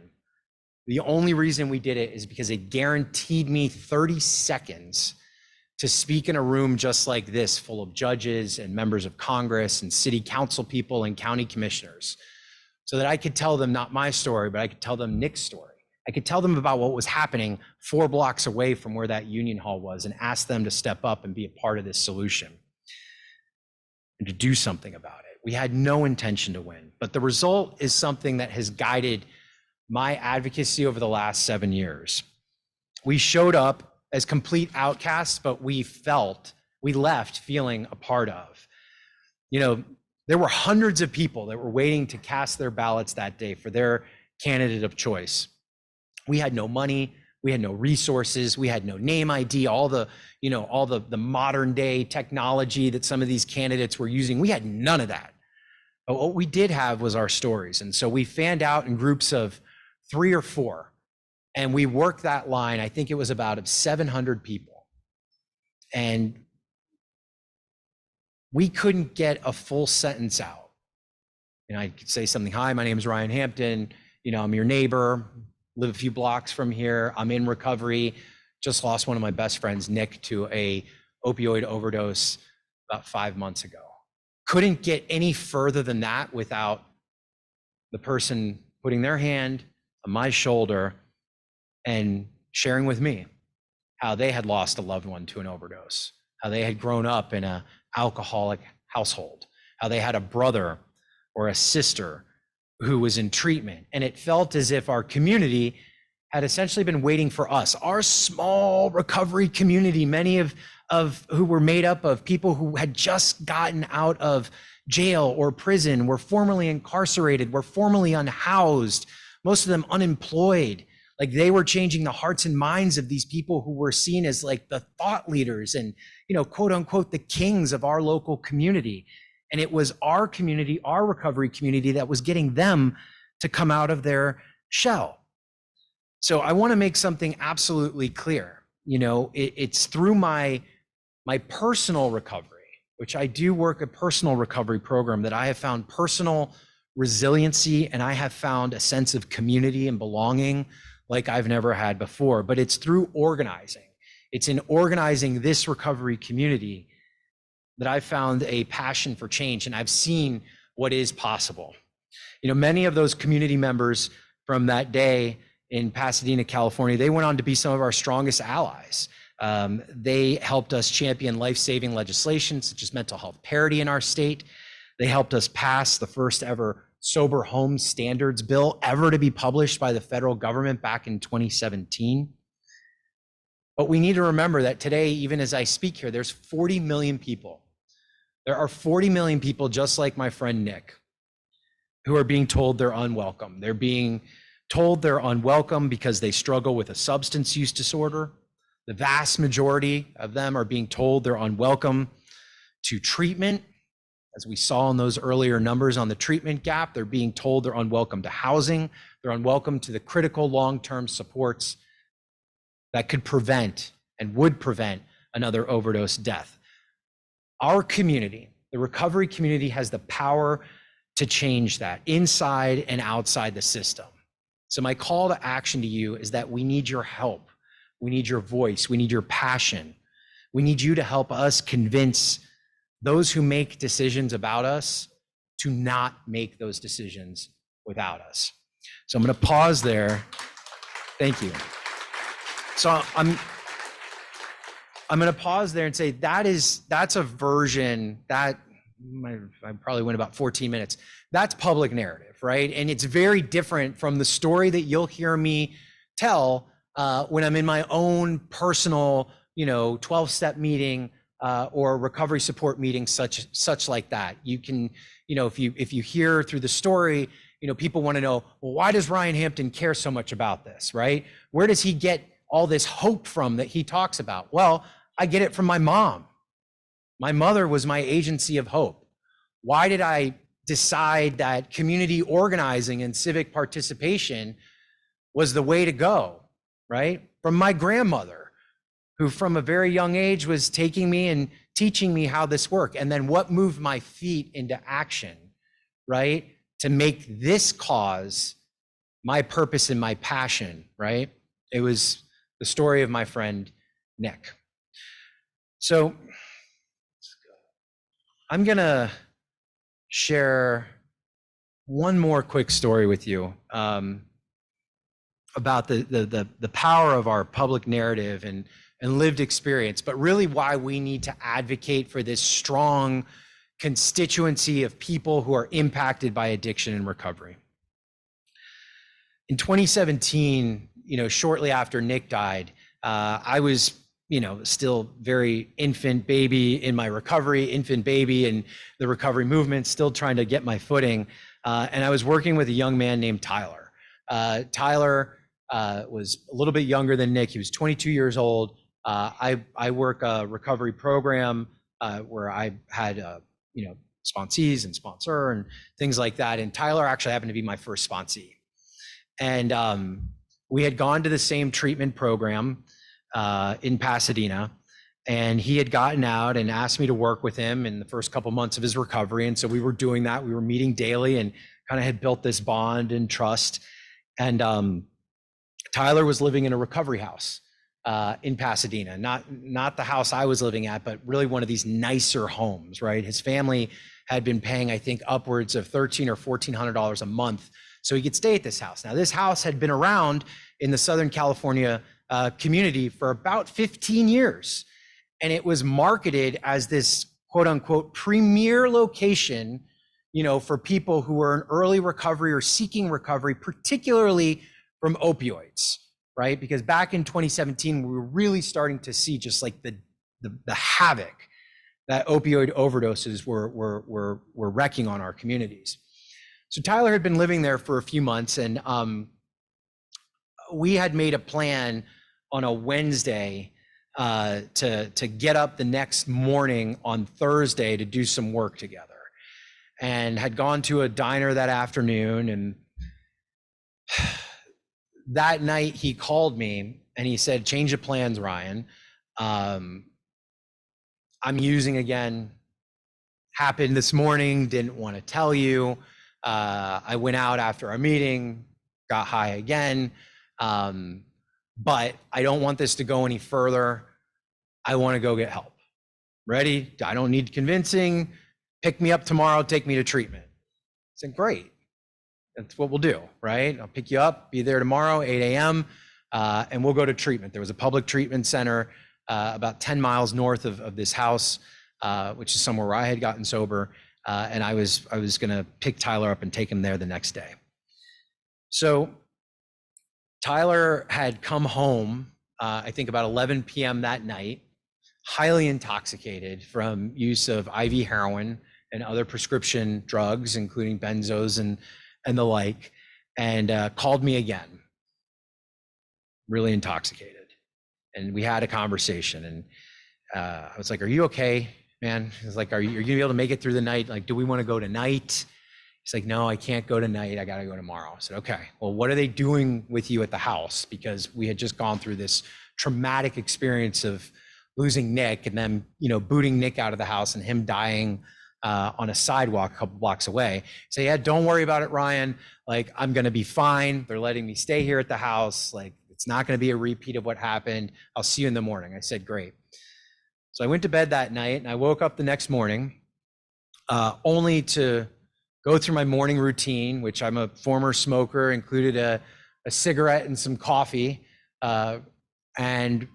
The only reason we did it is because it guaranteed me 30 seconds to speak in a room just like this, full of judges and members of Congress and city council people and county commissioners, so that I could tell them not my story, but I could tell them Nick's story. I could tell them about what was happening 4 blocks away from where that union hall was and ask them to step up and be a part of this solution and to do something about it. We had no intention to win, but the result is something that has guided my advocacy over the last 7 years. We showed up as complete outcasts, but we left feeling a part of. There were hundreds of people that were waiting to cast their ballots that day for their candidate of choice. We had no money, we had no resources, we had no name ID, all the modern day technology that some of these candidates were using. We had none of that. But what we did have was our stories. And so we fanned out in groups of 3 or 4, and we worked that line. I think it was about 700 people. And we couldn't get a full sentence out. I could say something, hi, my name is Ryan Hampton. I'm your neighbor, live a few blocks from here. I'm in recovery. Just lost one of my best friends, Nick, to a opioid overdose about 5 months ago. Couldn't get any further than that without the person putting their hand on my shoulder and sharing with me how they had lost a loved one to an overdose, how they had grown up in an alcoholic household, how they had a brother or a sister who was in treatment. And it felt as if our community had essentially been waiting for us, our small recovery community, many of who were made up of people who had just gotten out of jail or prison, were formerly incarcerated, were formerly unhoused, most of them unemployed. Like, they were changing the hearts and minds of these people who were seen as like the thought leaders and, quote unquote, the kings of our local community. And it was our community, our recovery community, that was getting them to come out of their shell. So I want to make something absolutely clear. It's through my personal recovery, which I do work a personal recovery program, that I have found personal resiliency, and I have found a sense of community and belonging like I've never had before. But it's through organizing. It's in organizing this recovery community that I've found a passion for change, and I've seen what is possible. Many of those community members from that day in Pasadena, California, they went on to be some of our strongest allies. They helped us champion life-saving legislation, such as mental health parity in our state. They helped us pass the first ever sober home standards bill ever to be published by the federal government back in 2017. But we need to remember that today, even as I speak here, there's 40 million people. There are 40 million people just like my friend Nick, who are being told they're unwelcome. They're being told they're unwelcome because they struggle with a substance use disorder. The vast majority of them are being told they're unwelcome to treatment. As we saw in those earlier numbers on the treatment gap, they're being told they're unwelcome to housing. They're unwelcome to the critical long-term supports that could prevent and would prevent another overdose death. Our community, the recovery community, has the power to change that inside and outside the system. So my call to action to you is that we need your help. We need your voice. We need your passion. We need you to help us convince those who make decisions about us to not make those decisions without us. So I'm going to pause there. Thank you. So I'm going to pause there and say that's a version that I probably went about 14 minutes. That's public narrative, right? And it's very different from the story that you'll hear me tell when I'm in my own personal, 12-step meeting or recovery support meeting, such like that. You can, if you hear through the story, people want to know, well, why does Ryan Hampton care so much about this, right? Where does he get all this hope from that he talks about? Well, I get it from my mom. My mother was my agency of hope. Why did I decide that community organizing and civic participation was the way to go, right? From my grandmother, who from a very young age was taking me and teaching me how this worked. And then what moved my feet into action, right? To make this cause my purpose and my passion, right? It was the story of my friend, Nick. So I'm gonna share one more quick story with you about the power of our public narrative and lived experience, but really why we need to advocate for this strong constituency of people who are impacted by addiction and recovery. In 2017, shortly after Nick died, I was still very infant baby in my recovery, infant baby in the recovery movement, still trying to get my footing. And I was working with a young man named Tyler. Tyler was a little bit younger than Nick. He was 22 years old. I work a recovery program where I had, sponsees and sponsor and things like that. And Tyler actually happened to be my first sponsee. And we had gone to the same treatment program in Pasadena, and he had gotten out and asked me to work with him in the first couple months of his recovery. And so we were doing that. We were meeting daily and kind of had built this bond and trust. And Tyler was living in a recovery house in Pasadena, not the house I was living at, but really one of these nicer homes, right? His family had been paying, I think, upwards of $1,300 or $1,400 a month so he could stay at this house. Now, this house had been around in the Southern California community for about 15 years. And it was marketed as this quote unquote premier location, for people who were in early recovery or seeking recovery, particularly from opioids, right? Because back in 2017, we were really starting to see just like the havoc that opioid overdoses were wrecking on our communities. So Tyler had been living there for a few months, and we had made a plan on a Wednesday to get up the next morning on Thursday to do some work together, and had gone to a diner that afternoon. And that night he called me and he said, "Change of plans, Ryan. I'm using again. Happened this morning, didn't want to tell you. I went out after our meeting, got high again. But I don't want this to go any further. I want to go get help. Ready? I don't need convincing. Pick me up tomorrow, take me to treatment." I said, "Great. That's what we'll do, right? I'll pick you up, be there tomorrow, 8 a.m., and we'll go to treatment." There was a public treatment center about 10 miles north of this house, which is somewhere where I had gotten sober. And I was gonna pick Tyler up and take him there the next day. So Tyler had come home, I think about 11 p.m. that night, highly intoxicated from use of IV heroin and other prescription drugs, including benzos and the like, and called me again, really intoxicated. And we had a conversation, and I was like, "Are you okay, man?" He's like, are you gonna be able to make it through the night? Like, do we want to go tonight? He's like, "No, I can't go tonight. I gotta go tomorrow." I said, "Okay, well, what are they doing with you at the house?" Because we had just gone through this traumatic experience of losing Nick and then, booting Nick out of the house and him dying on a sidewalk a couple blocks away. Say, yeah, don't worry about it, Ryan. Like, I'm going to be fine. They're letting me stay here at the house. Like, it's not going to be a repeat of what happened. I'll see you in the morning. I said, great. So I went to bed that night and I woke up the next morning only to go through my morning routine, which I'm a former smoker, included a cigarette and some coffee, and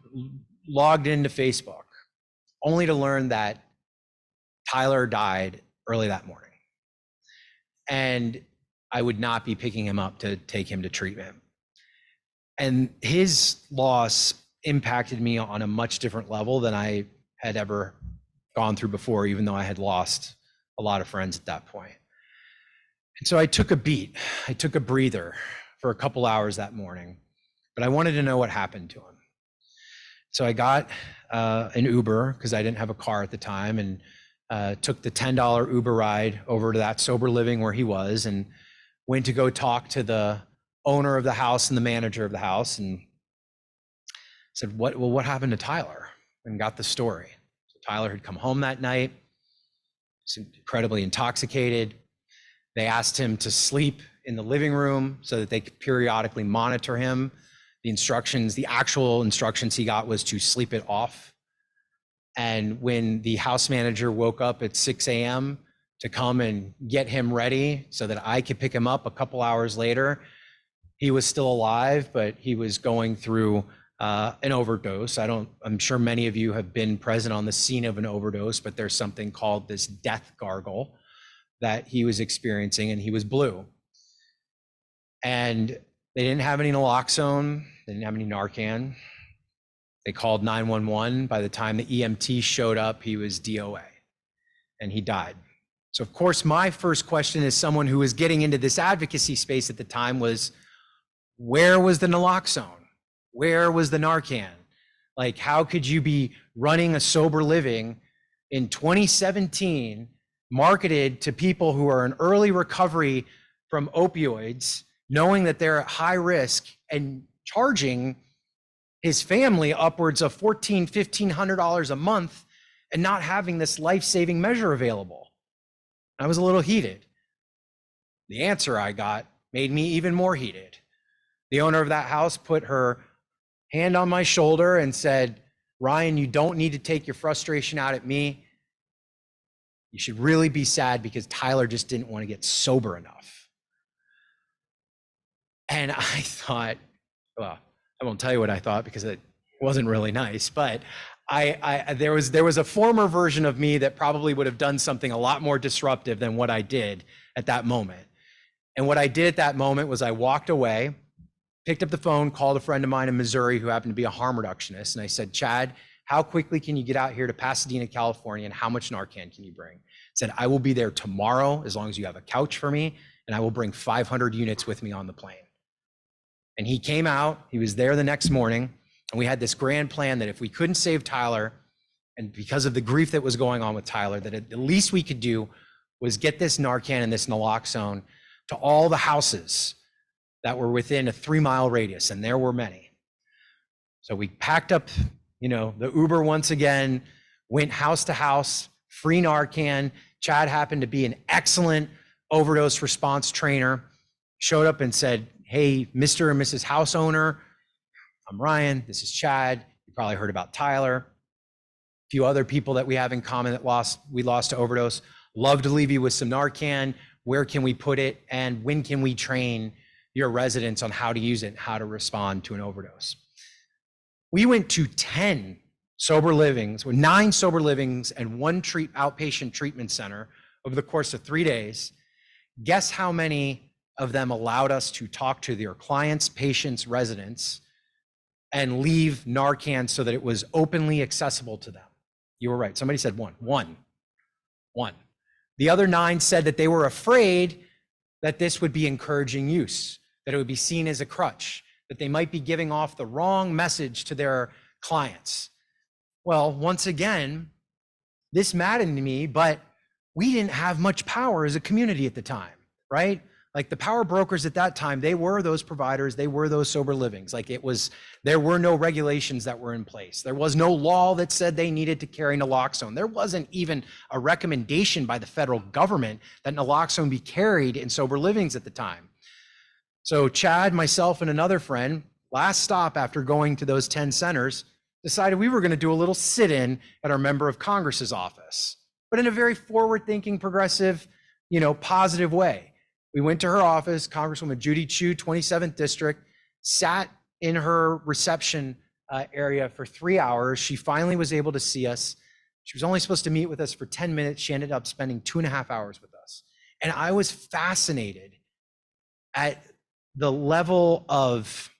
logged into Facebook, only to learn that Tyler died early that morning. And I would not be picking him up to take him to treatment. And his loss impacted me on a much different level than I had ever gone through before, even though I had lost a lot of friends at that point. And so I took a beat, I took a breather for a couple hours that morning, but I wanted to know what happened to him. So I got an Uber because I didn't have a car at the time, and took the $10 Uber ride over to that sober living where he was, and went to go talk to the owner of the house and the manager of the house, and said, what happened to Tyler? And got the story. So Tyler had come home that night, incredibly intoxicated. They asked him to sleep in the living room so that they could periodically monitor him. The actual instructions he got was to sleep it off. And when the house manager woke up at 6 a.m. to come and get him ready so that I could pick him up a couple hours later, he was still alive, but he was going through an overdose. I'm sure many of you have been present on the scene of an overdose, but there's something called this death gargle that he was experiencing, and he was blue. And they didn't have any naloxone, they didn't have any Narcan. They called 911. By the time the EMT showed up, he was DOA, and he died. So of course, my first question as someone who was getting into this advocacy space at the time was, where was the naloxone? Where was the Narcan? Like, how could you be running a sober living in 2017, marketed to people who are in early recovery from opioids, knowing that they're at high risk, and charging his family upwards of $1,400, $1,500 a month, and not having this life-saving measure available? I was a little heated. The answer I got made me even more heated. The owner of that house put her hand on my shoulder and said, Ryan, you don't need to take your frustration out at me. You should really be sad because Tyler just didn't want to get sober enough. And I thought, well, I won't tell you what I thought because it wasn't really nice, but there was a former version of me that probably would have done something a lot more disruptive than what I did at that moment. And what I did at that moment was I walked away, picked up the phone, called a friend of mine in Missouri who happened to be a harm reductionist. And I said, Chad, how quickly can you get out here to Pasadena, California, and how much Narcan can you bring? I said, I will be there tomorrow as long as you have a couch for me, and I will bring 500 units with me on the plane. And he came out, he was there the next morning, and we had this grand plan that if we couldn't save Tyler, and because of the grief that was going on with Tyler, that the least we could do was get this Narcan and this naloxone to all the houses that were within a 3-mile radius, and there were many. So we packed up, the Uber once again, went house to house, free Narcan. Chad happened to be an excellent overdose response trainer, showed up and said, hey, Mr. and Mrs. House Owner, I'm Ryan, this is Chad. You probably heard about Tyler. A few other people that we have in common that we lost to overdose. Love to leave you with some Narcan. Where can we put it? And when can we train your residents on how to use it and how to respond to an overdose? We went to 10 sober livings, 9 sober livings and 1 outpatient treatment center over the course of 3 days. Guess how many of them allowed us to talk to their clients, patients, residents, and leave Narcan so that it was openly accessible to them? You were right. Somebody said one. The other 9 said that they were afraid that this would be encouraging use, that it would be seen as a crutch, that they might be giving off the wrong message to their clients. Well, once again, this maddened me, but we didn't have much power as a community at the time, right? Like the power brokers at that time, they were those providers, they were those sober livings. Like there were no regulations that were in place. There was no law that said they needed to carry naloxone. There wasn't even a recommendation by the federal government that naloxone be carried in sober livings at the time. So Chad, myself, and another friend, last stop after going to those 10 centers, decided we were going to do a little sit-in at our member of Congress's office, but in a very forward-thinking, progressive, positive way. We went to her office, Congresswoman Judy Chu, 27th District, sat in her reception area for 3 hours. She finally was able to see us. She was only supposed to meet with us for 10 minutes. She ended up spending 2.5 hours with us. And I was fascinated at the level of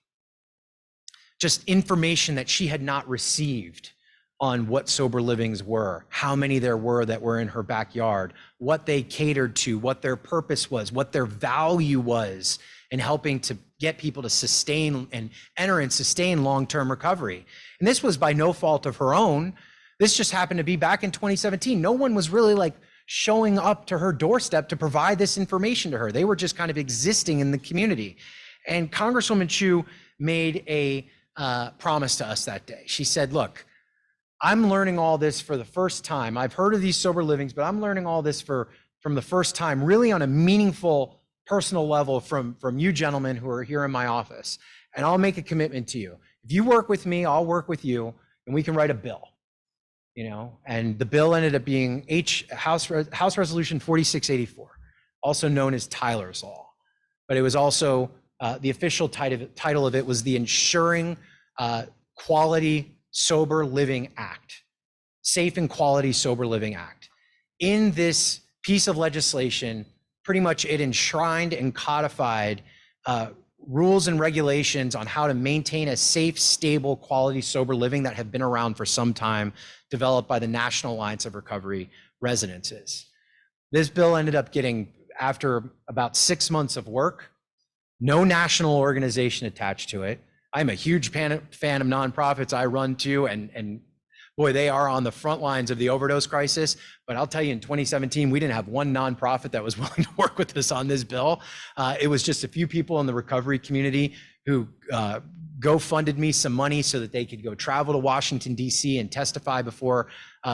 just information that she had not received on what sober livings were, how many there were that were in her backyard, what they catered to, what their purpose was, what their value was in helping to get people to sustain and enter and sustain long-term recovery. And this was by no fault of her own. This just happened to be back in 2017. No one was really like showing up to her doorstep to provide this information to her. They were just kind of existing in the community. And Congresswoman Chu made a promise to us that day. She said, look, I'm learning all this for the first time. I've heard of these sober livings, but I'm learning all this from the first time, really on a meaningful, personal level from you gentlemen who are here in my office. And I'll make a commitment to you. If you work with me, I'll work with you, and we can write a bill. And the bill ended up being House Resolution 4684, also known as Tyler's Law. But it was also the official title of it was the Ensuring Quality Sober Living Act, Safe and Quality Sober Living Act. In this piece of legislation, pretty much it enshrined and codified rules and regulations on how to maintain a safe, stable, quality sober living that have been around for some time, developed by the National Alliance of Recovery Residences. This bill ended up getting, after about 6 months of work, no national organization attached to it. I'm a huge fan of nonprofits. I run too, and boy, they are on the front lines of the overdose crisis. But I'll tell you, in 2017, we didn't have one nonprofit that was willing to work with us on this bill. It was just a few people in the recovery community who GoFunded me some money so that they could go travel to Washington, D.C. and testify before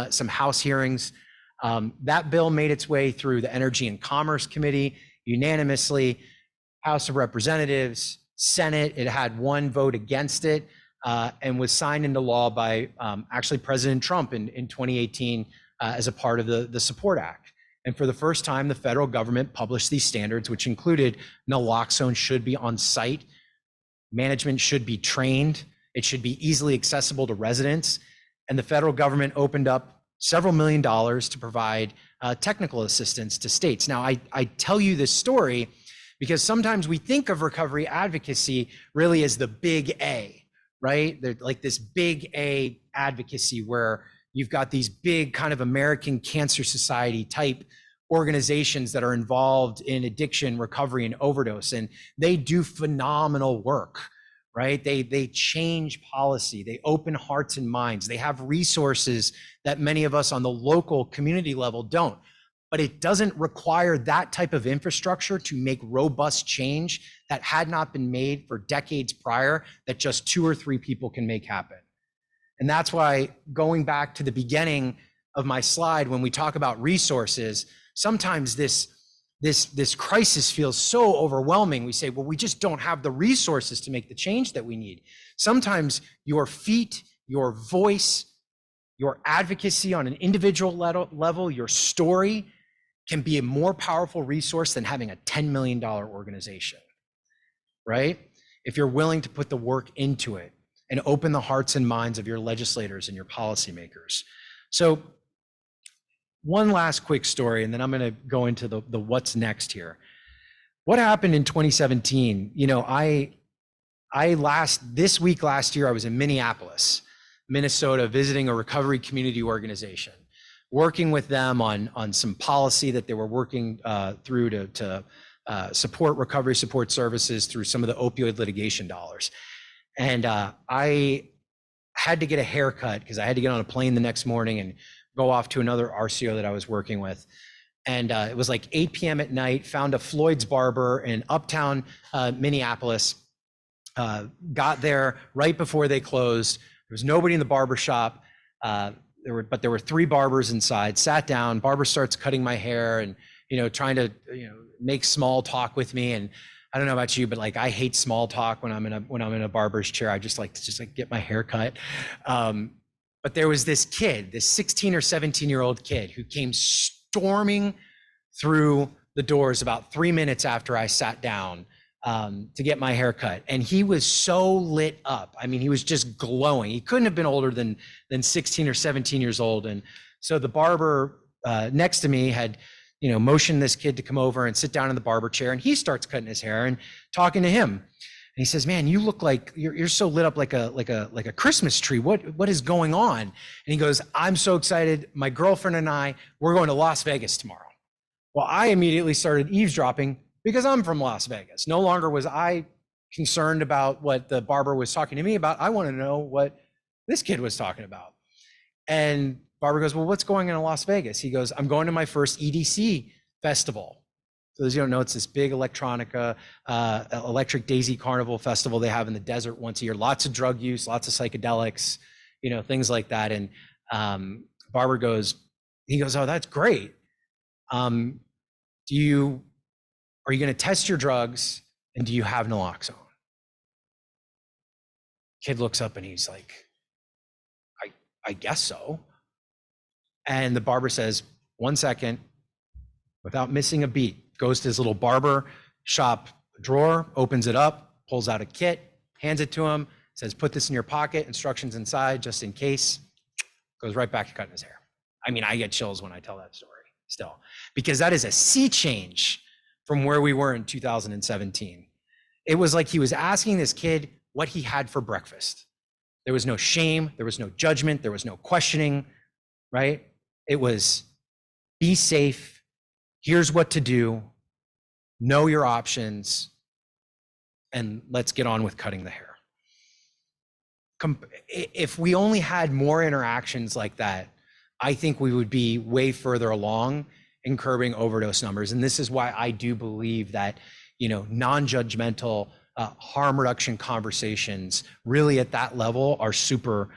some House hearings. That bill made its way through the Energy and Commerce Committee unanimously, House of Representatives, Senate. It had one vote against it, and was signed into law by actually President Trump in 2018 as a part of the SUPPORT Act. And for the first time, the federal government published these standards, which included naloxone should be on site, management should be trained, it should be easily accessible to residents, and the federal government opened up several $1 million to provide technical assistance to states. Now, I tell you this story because sometimes we think of recovery advocacy really as the big A, right? They're like this big A advocacy where you've got these big kind of American Cancer Society type organizations that are involved in addiction, recovery, and overdose, and they do phenomenal work, right? They change policy, they open hearts and minds, they have resources that many of us on the local community level don't. But it doesn't require that type of infrastructure to make robust change that had not been made for decades prior, that just 2 or 3 people can make happen. And that's why, going back to the beginning of my slide, when we talk about resources, sometimes this crisis feels so overwhelming. We say, well, we just don't have the resources to make the change that we need. Sometimes your feet, your voice, your advocacy on an individual level, your story can be a more powerful resource than having a $10 million organization, right? If you're willing to put the work into it and open the hearts and minds of your legislators and your policymakers. So one last quick story, and then I'm going to go into the what's next here. What happened in 2017? This week last year, I was in Minneapolis, Minnesota, visiting a recovery community organization, working with them on some policy that they were working through to support recovery support services through some of the opioid litigation dollars. And I had to get a haircut because I had to get on a plane the next morning and go off to another RCO that I was working with. And it was like 8 p.m. at night, found a Floyd's Barber in uptown Minneapolis, got there right before they closed. There was nobody in the barber shop. There were 3 barbers inside, sat down, barber starts cutting my hair and, trying to, make small talk with me. And I don't know about you, but like, I hate small talk when I'm in a barber's chair. I just like to get my hair cut. But there was this kid, this 16 or 17-year-old kid who came storming through the doors about 3 minutes after I sat down to get my hair cut. And he was so lit up. I mean, he was just glowing. He couldn't have been older than 16 or 17 years old. And so the barber next to me had, motioned this kid to come over and sit down in the barber chair. And he starts cutting his hair and talking to him. And he says, "Man, you look like you're so lit up like a Christmas tree. What is going on?" And he goes, "I'm so excited. My girlfriend and I, we're going to Las Vegas tomorrow." Well, I immediately started eavesdropping because I'm from Las Vegas. No longer was I concerned about what the barber was talking to me about. I want to know what this kid was talking about. And barber goes, "Well, what's going on in Las Vegas?" He goes, "I'm going to my first EDC festival." For those who don't know, it's this big electronica, Electric Daisy Carnival festival they have in the desert once a year. Lots of drug use, lots of psychedelics, things like that. And barber goes, "Oh, that's great. Are you going to test your drugs, and do you have naloxone?" Kid looks up and he's like, I guess so. And the barber says, "1 second," without missing a beat, goes to his little barber shop drawer, opens it up, pulls out a kit, hands it to him, says, "Put this in your pocket, instructions inside, just in case." Goes right back to cutting his hair. I mean, I get chills when I tell that story still, because that is a sea change from where we were in 2017. It was like he was asking this kid what he had for breakfast. There was no shame, there was no judgment, there was no questioning, right? It was, be safe, here's what to do, know your options, and let's get on with cutting the hair. If we only had more interactions like that, I think we would be way further along in curbing overdose numbers. And this is why I do believe that, non-judgmental harm reduction conversations really at that level are super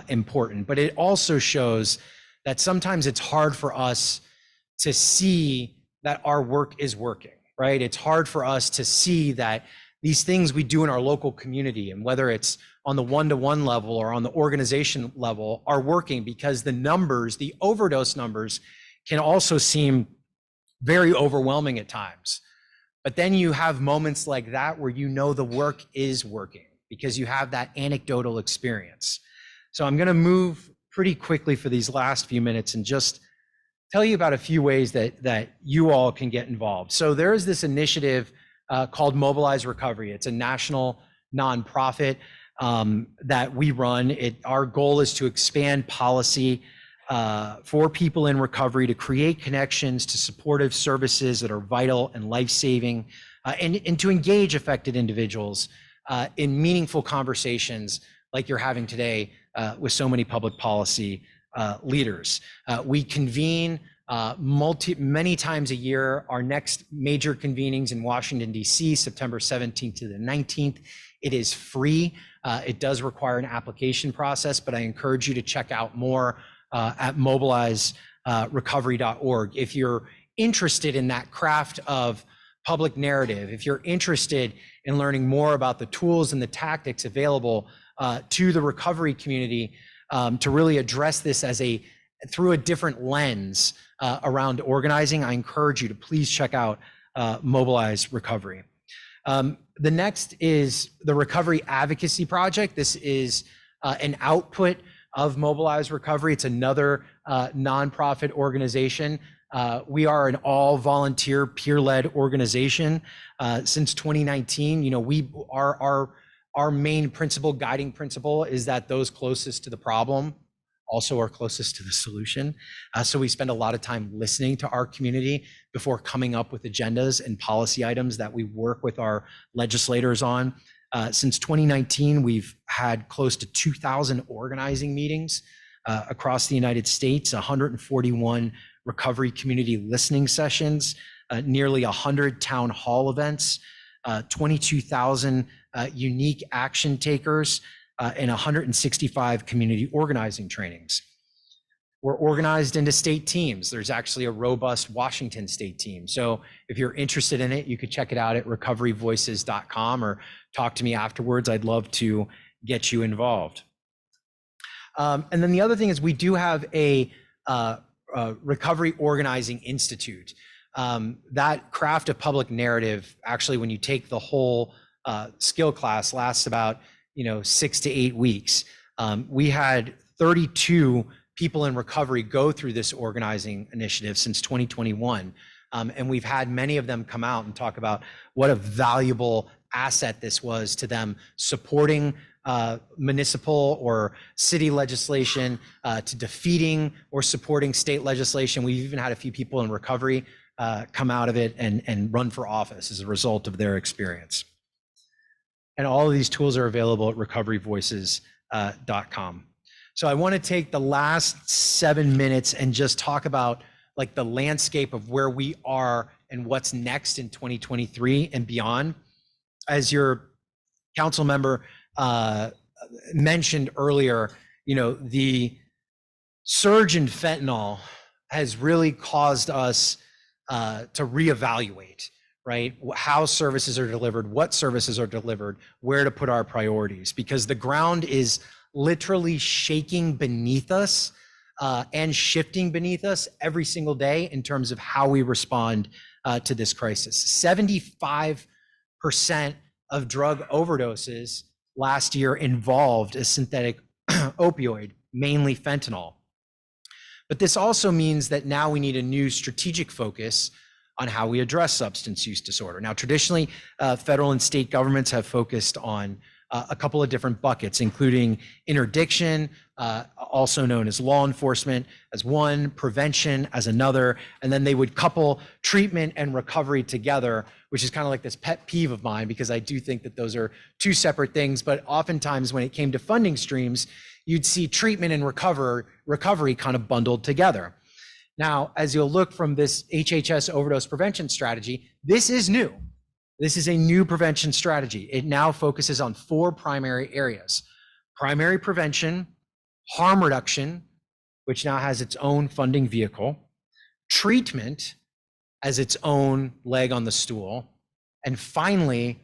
important. But it also shows that sometimes it's hard for us to see that our work is working, right? It's hard for us to see that these things we do in our local community, and whether it's on the one-to-one level or on the organization level, are working, because the numbers, the overdose numbers, can also seem very overwhelming at times. But then you have moments like that where the work is working because you have that anecdotal experience. So I'm going to move pretty quickly for these last few minutes and just tell you about a few ways that you all can get involved. So there is this initiative called Mobilize Recovery. It's a national nonprofit that we run. Our goal is to expand policy for people in recovery, to create connections to supportive services that are vital and life-saving, and to engage affected individuals in meaningful conversations like you're having today with so many public policy leaders. We convene many times a year. Our next major convenings in Washington, D.C., September 17th to the 19th. It is free. It does require an application process, but I encourage you to check out more at mobilizerecovery.org. If you're interested in that craft of public narrative, if you're interested in learning more about the tools and the tactics available to the recovery community to really address this through a different lens around organizing, I encourage you to please check out Mobilize Recovery. The next is the Recovery Advocacy Project. This is an output of Mobilize Recovery. It's another nonprofit organization. We are an all volunteer, peer-led organization. Since 2019, our main principle, guiding principle, is that those closest to the problem also are closest to the solution. So we spend a lot of time listening to our community before coming up with agendas and policy items that we work with our legislators on. Since 2019, we've had close to 2,000 organizing meetings across the United States, 141 recovery community listening sessions, nearly 100 town hall events, 22,000 unique action takers, and 165 community organizing trainings. We're organized into state teams. There's actually a robust Washington state team. So if you're interested in it, you could check it out at recoveryvoices.com or talk to me afterwards. I'd love to get you involved. And then the other thing is we do have a Recovery Organizing Institute. That craft of public narrative, actually, when you take the whole skill class, lasts about 6 to 8 weeks. We had 32 people in recovery go through this organizing initiative since 2021. And we've had many of them come out and talk about what a valuable asset this was to them, supporting municipal or city legislation, to defeating or supporting state legislation. We've even had a few people in recovery come out of it and run for office as a result of their experience. And all of these tools are available at recoveryvoices.com. So I want to take the last 7 minutes and just talk about like the landscape of where we are and what's next in 2023 and beyond. As your council member mentioned earlier, the surge in fentanyl has really caused us to reevaluate, right? How services are delivered, what services are delivered, where to put our priorities, because the ground is literally shaking beneath us and shifting beneath us every single day in terms of how we respond to this crisis. 75% of drug overdoses last year involved a synthetic opioid, mainly fentanyl. But this also means that now we need a new strategic focus on how we address substance use disorder. Now, traditionally, federal and state governments have focused on a couple of different buckets, including interdiction, also known as law enforcement as one, prevention as another, and then they would couple treatment and recovery together, which is kind of like this pet peeve of mine, because I do think that those are two separate things. But oftentimes when it came to funding streams, you'd see treatment and recovery kind of bundled together. Now, as you'll look from this HHS overdose prevention strategy, this is new. This is a new prevention strategy. It now focuses on 4 primary areas: primary prevention, harm reduction, which now has its own funding vehicle, treatment as its own leg on the stool, and finally,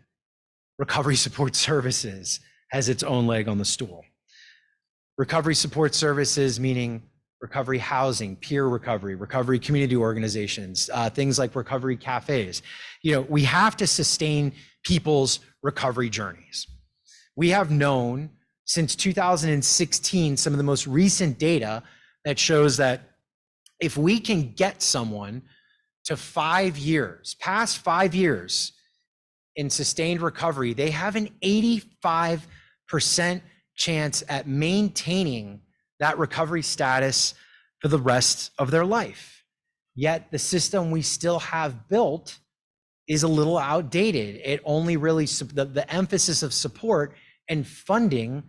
recovery support services has its own leg on the stool. Recovery support services meaning recovery housing, peer recovery, recovery community organizations, things like recovery cafes. We have to sustain people's recovery journeys. We have known since 2016 some of the most recent data that shows that if we can get someone to 5 years, past 5 years in sustained recovery, they have an 85% chance at maintaining that recovery status for the rest of their life. Yet the system we still have built is a little outdated. It only really, the emphasis of support and funding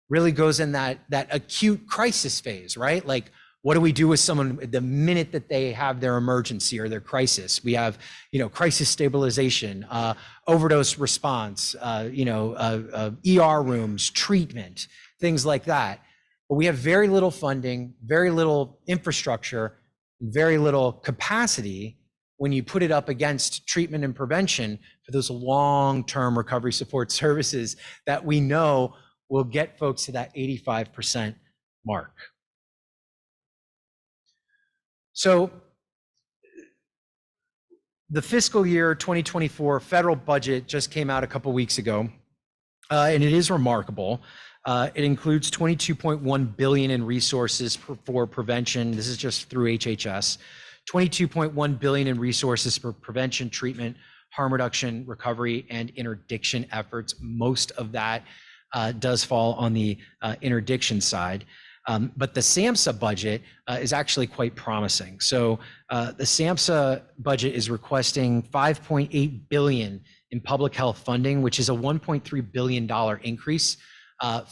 really goes in that acute crisis phase, right? Like, what do we do with someone the minute that they have their emergency or their crisis? We have, crisis stabilization, overdose response, ER rooms, treatment, things like that. But we have very little funding, very little infrastructure, very little capacity when you put it up against treatment and prevention for those long-term recovery support services that we know will get folks to that 85% mark. So the fiscal year 2024 federal budget just came out a couple weeks ago, and it is remarkable. It includes $22.1 billion in resources for prevention. This is just through HHS. $22.1 billion in resources for prevention, treatment, harm reduction, recovery, and interdiction efforts. Most of that does fall on the interdiction side. But the SAMHSA budget is actually quite promising. So the SAMHSA budget is requesting $5.8 billion in public health funding, which is a $1.3 billion increase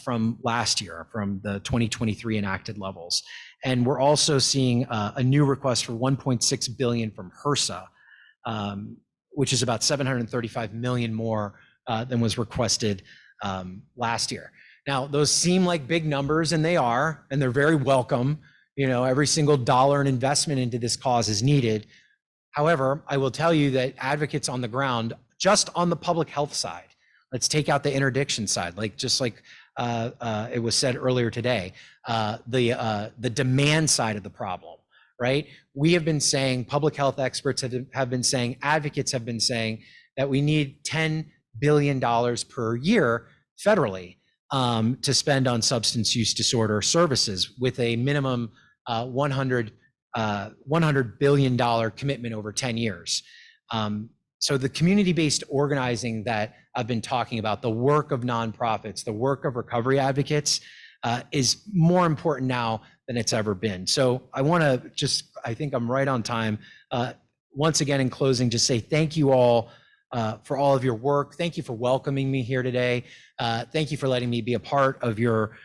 from last year, from the 2023 enacted levels. And we're also seeing a new request for 1.6 billion from HRSA, which is about 735 million more than was requested last year. Now, those seem like big numbers, and they are, and they're very welcome. You know, every single dollar in investment into this cause is needed. However, I will tell you that advocates on the ground, just on the public health side, let's take out the interdiction side, just like it was said earlier today, the demand side of the problem, right? We have been saying, public health experts have been saying, advocates have been saying that we need $10 billion per year federally to spend on substance use disorder services, with a minimum $100 billion commitment over 10 years. So the community-based organizing that I've been talking about, the work of nonprofits, the work of recovery advocates, is more important now than it's ever been. So I want to I think I'm right on time. Once again, in closing, just say thank you all for all of your work. Thank you for welcoming me here today. Thank you for letting me be a part of your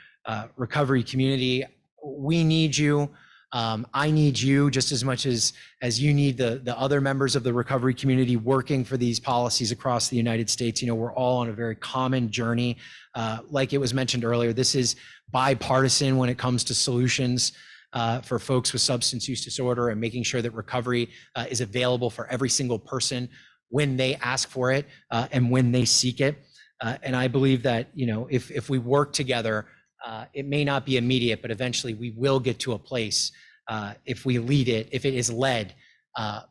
recovery community. We need you. I need you just as much as you need the other members of the recovery community working for these policies across the United States. You know, we're all on a very common journey. Like it was mentioned earlier, this is bipartisan when it comes to solutions for folks with substance use disorder, and making sure that recovery is available for every single person when they ask for it and when they seek it. And I believe that, you know, if we work together, it may not be immediate, but eventually we will get to a place if we lead it, if it is led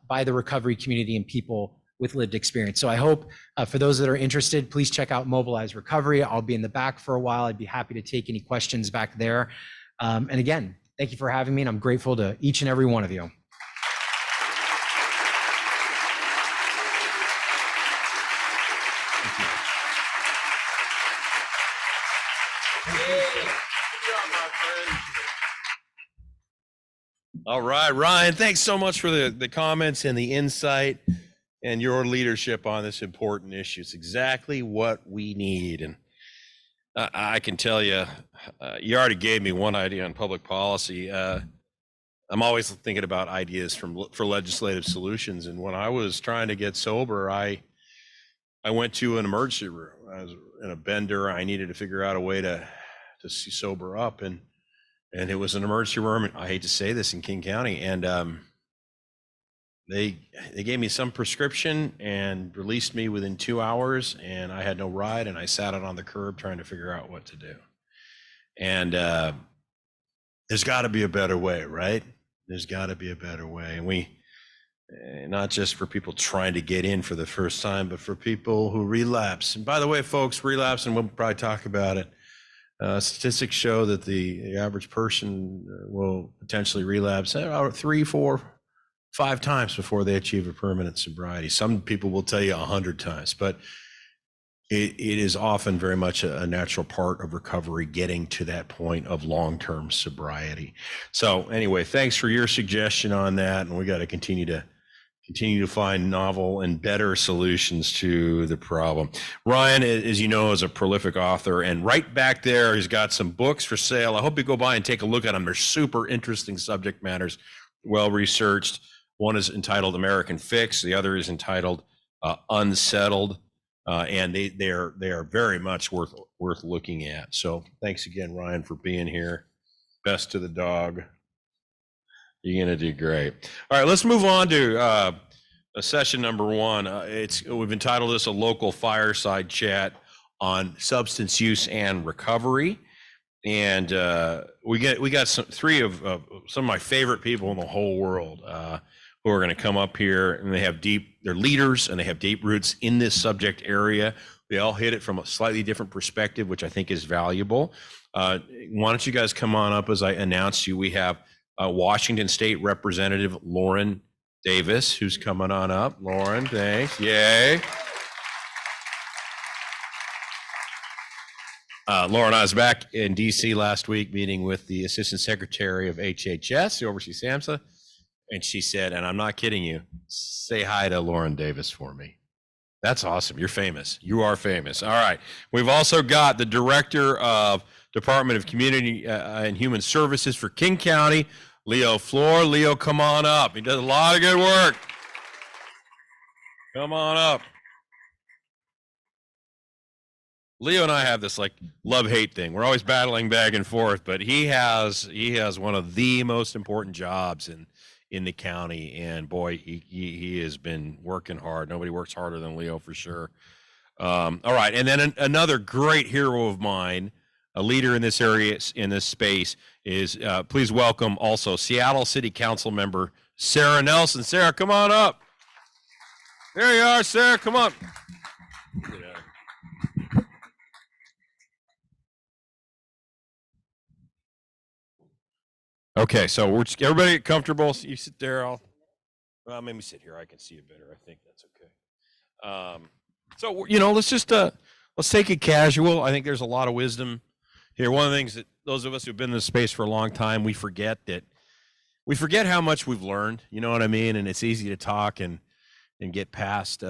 by the recovery community and people with lived experience. So I hope for those that are interested, please check out Mobilize Recovery. I'll be in the back for a while. I'd be happy to take any questions back there. And again, thank you for having me, and I'm grateful to each and every one of you. All right, Ryan, thanks so much for the comments and the insight and your leadership on this important issue. It's exactly what we need. And I can tell you, you already gave me one idea on public policy. I'm always thinking about ideas for legislative solutions. And when I was trying to get sober, I went to an emergency room. I was in a bender. I needed to figure out a way to sober up. And it was an emergency room, and I hate to say this, in King County, and they gave me some prescription and released me within 2 hours, and I had no ride, and I sat out on the curb trying to figure out what to do. And there's got to be a better way, right? There's got to be a better way. And we, not just for people trying to get in for the first time, but for people who relapse. And by the way, folks, relapse, and we'll probably talk about it. Statistics show that the average person will potentially relapse 3, 4, 5 times before they achieve a permanent sobriety. Some people will tell you 100 times, but it is often very much a natural part of recovery, getting to that point of long-term sobriety. So anyway, thanks for your suggestion on that, and we got to continue to find novel and better solutions to the problem. Ryan, as you know, is a prolific author, and right back there, he's got some books for sale. I hope you go by and take a look at them. They're super interesting subject matters, well-researched. One is entitled American Fix. The other is entitled Unsettled, and they are very much worth looking at. So thanks again, Ryan, for being here. Best to the dog. You're gonna do great. All right, let's move on to session number 1. We've entitled this a local fireside chat on substance use and recovery, and we got three of some of my favorite people in the whole world who are going to come up here, and they're leaders and they have deep roots in this subject area. They all hit it from a slightly different perspective, which I think is valuable. Why don't you guys come on up as I announce you? We have Washington State Representative Lauren Davis, who's coming on up. Lauren, thanks. Yay. Lauren, I was back in DC last week meeting with the Assistant Secretary of HHS, who oversees SAMHSA, and she said, and I'm not kidding you, say hi to Lauren Davis for me. That's awesome. You're famous. You are famous. All right. We've also got the director of Department of Community and Human Services for King County, Leo Floor. Leo, come on up. He does a lot of good work. Come on up. Leo and I have this like love-hate thing. We're always battling back and forth, but he has one of the most important jobs in the county, and boy, he has been working hard. Nobody works harder than Leo for sure. All right, and then another great hero of mine, a leader in this area, in this space, is please welcome also Seattle City Council member Sarah Nelson. Sarah, come on up. There you are, Sarah. Come on. Okay, so we're just, everybody get comfortable. So you sit there. Well, maybe sit here. I can see you better. I think that's okay. So let's just let's take it casual. I think there's a lot of wisdom here. One of the things that those of us who've been in this space for a long time, we forget how much we've learned. You know what I mean? And it's easy to talk and get past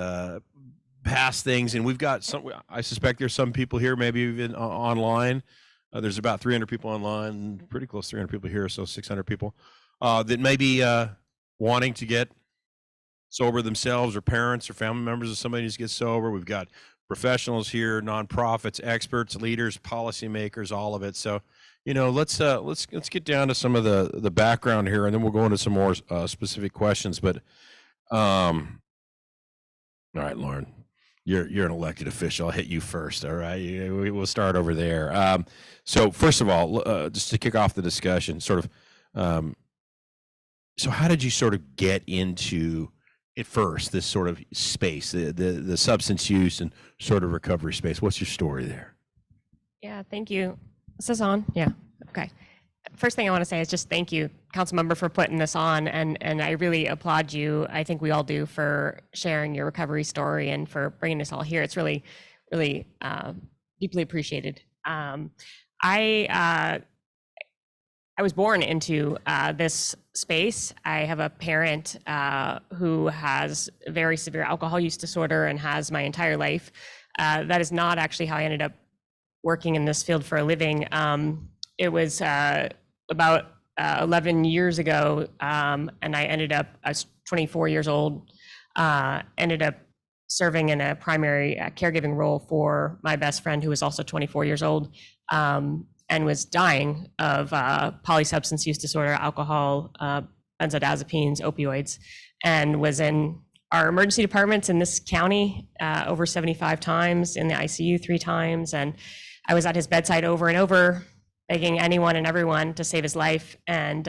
things. And we've got some. I suspect there's some people here, maybe even online. There's about 300 people online, pretty close to 300 people here, so 600 people that may be wanting to get sober themselves, or parents or family members of somebody who gets sober. We've got professionals here, nonprofits, experts, leaders, policymakers, all of it. So, let's get down to some of the background here, and then we'll go into some more specific questions. But all right, Lauren. You're an elected official. I'll hit you first. All right, we'll start over there. So first of all, just to kick off the discussion, sort of. So how did you sort of get into at first this sort of space, the substance use and sort of recovery space? What's your story there? Yeah, thank you. Is this on? Yeah. Okay. First thing I want to say is just thank you, council member, for putting this on, and I really applaud you. I think we all do, for sharing your recovery story and for bringing us all here. It's really, really deeply appreciated. I was born into this space. I have a parent who has very severe alcohol use disorder and has my entire life. That is not actually how I ended up working in this field for a living. It was about 11 years ago, and I ended up, I was 24 years old, ended up serving in a primary caregiving role for my best friend, who was also 24 years old, and was dying of polysubstance use disorder, alcohol, benzodiazepines, opioids, and was in our emergency departments in this county over 75 times, in the ICU 3 times, and I was at his bedside over and over, begging anyone and everyone to save his life, and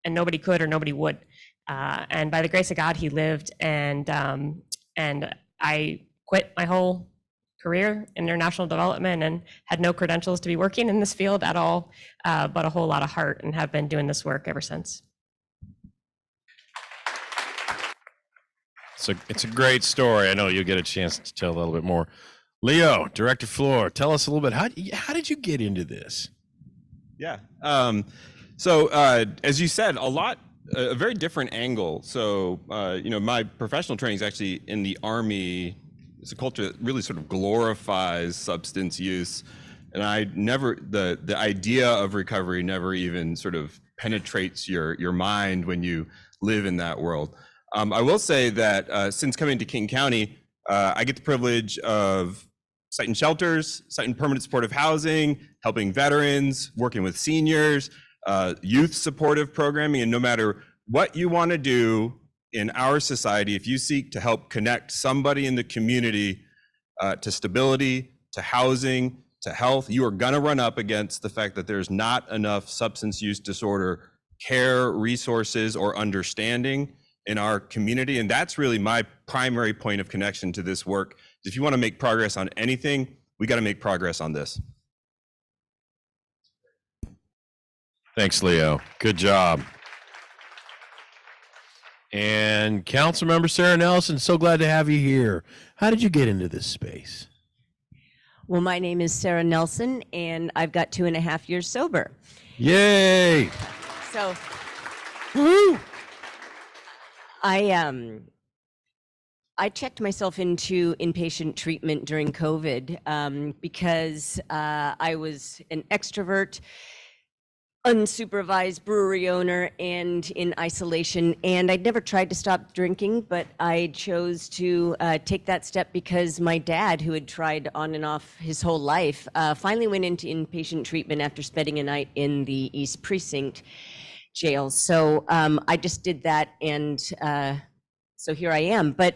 nobody could, or nobody would. And by the grace of God, he lived, and I quit my whole career in international development and had no credentials to be working in this field at all, but a whole lot of heart, and have been doing this work ever since. So it's a great story. I know you'll get a chance to tell a little bit more. Leo, Director Floor, tell us a little bit. How did you get into this? Yeah. So as you said, a very different angle. So, my professional training is actually in the Army. It's a culture that really sort of glorifies substance use. And the idea of recovery never even sort of penetrates your mind when you live in that world. I will say that since coming to King County, I get the privilege of site and shelters, site and permanent supportive housing, helping veterans, working with seniors, youth supportive programming, and no matter what you want to do in our society, if you seek to help connect somebody in the community to stability, to housing, to health, you are gonna run up against the fact that there's not enough substance use disorder care, resources, or understanding in our community. And that's really my primary point of connection to this work. If you want to make progress on anything, we got to make progress on this. Thanks, Leo. Good job. And Councilmember Sarah Nelson, so glad to have you here. How did you get into this space? Well, my name is Sarah Nelson, and I've got 2.5 years sober. Yay! So, Woo! I checked myself into inpatient treatment during COVID because I was an extrovert, unsupervised brewery owner, and in isolation. And I'd never tried to stop drinking, but I chose to take that step because my dad, who had tried on and off his whole life, finally went into inpatient treatment after spending a night in the East Precinct jail. So I just did that, and so here I am. But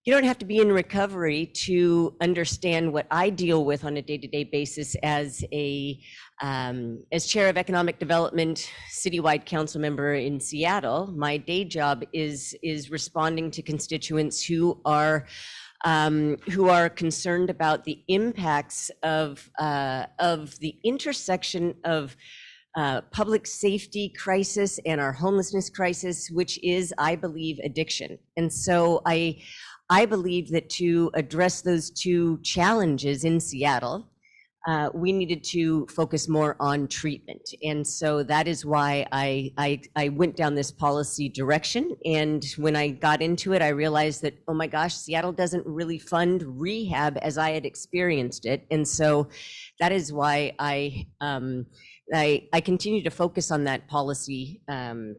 you don't have to be in recovery to understand what I deal with on a day-to-day basis as chair of economic development, citywide council member in Seattle. My day job is responding to constituents who are concerned about the impacts of the intersection of public safety crisis and our homelessness crisis, which is, I believe, addiction. And so I believe that to address those two challenges in Seattle, we needed to focus more on treatment. And so that is why I went down this policy direction. And when I got into it, I realized that, oh my gosh, Seattle doesn't really fund rehab as I had experienced it. And so that is why I continue to focus on that policy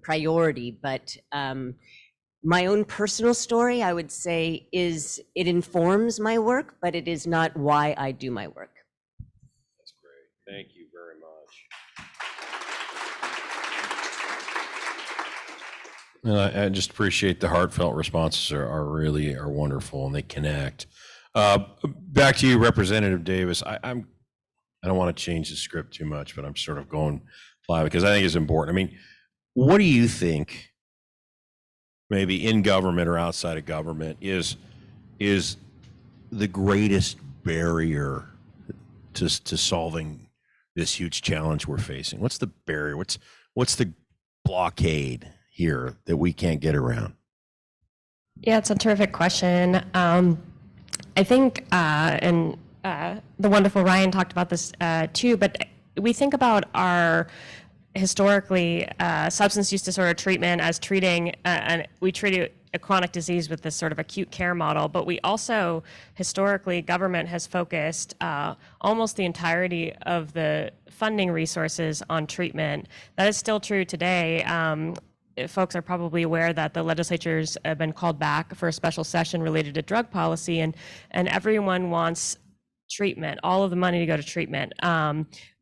priority. But my own personal story, I would say, is it informs my work, but it is not why I do my work. That's great. Thank you very much. I just appreciate the heartfelt responses are really wonderful, and they connect. Back to you, Representative Davis. I don't want to change the script too much, but I'm sort of going fly because I think it's important. I mean, what do you think, maybe in government or outside of government, is the greatest barrier to solving this huge challenge we're facing? What's the barrier? What's the blockade here that we can't get around? Yeah, it's a terrific question. I think, and the wonderful Ryan talked about this too, but we think about our historically substance use disorder treatment as treating, and we treat a chronic disease with this sort of acute care model, but we also, historically, government has focused almost the entirety of the funding resources on treatment. That is still true today. Folks are probably aware that the legislatures have been called back for a special session related to drug policy, and everyone wants treatment, all of the money to go to treatment.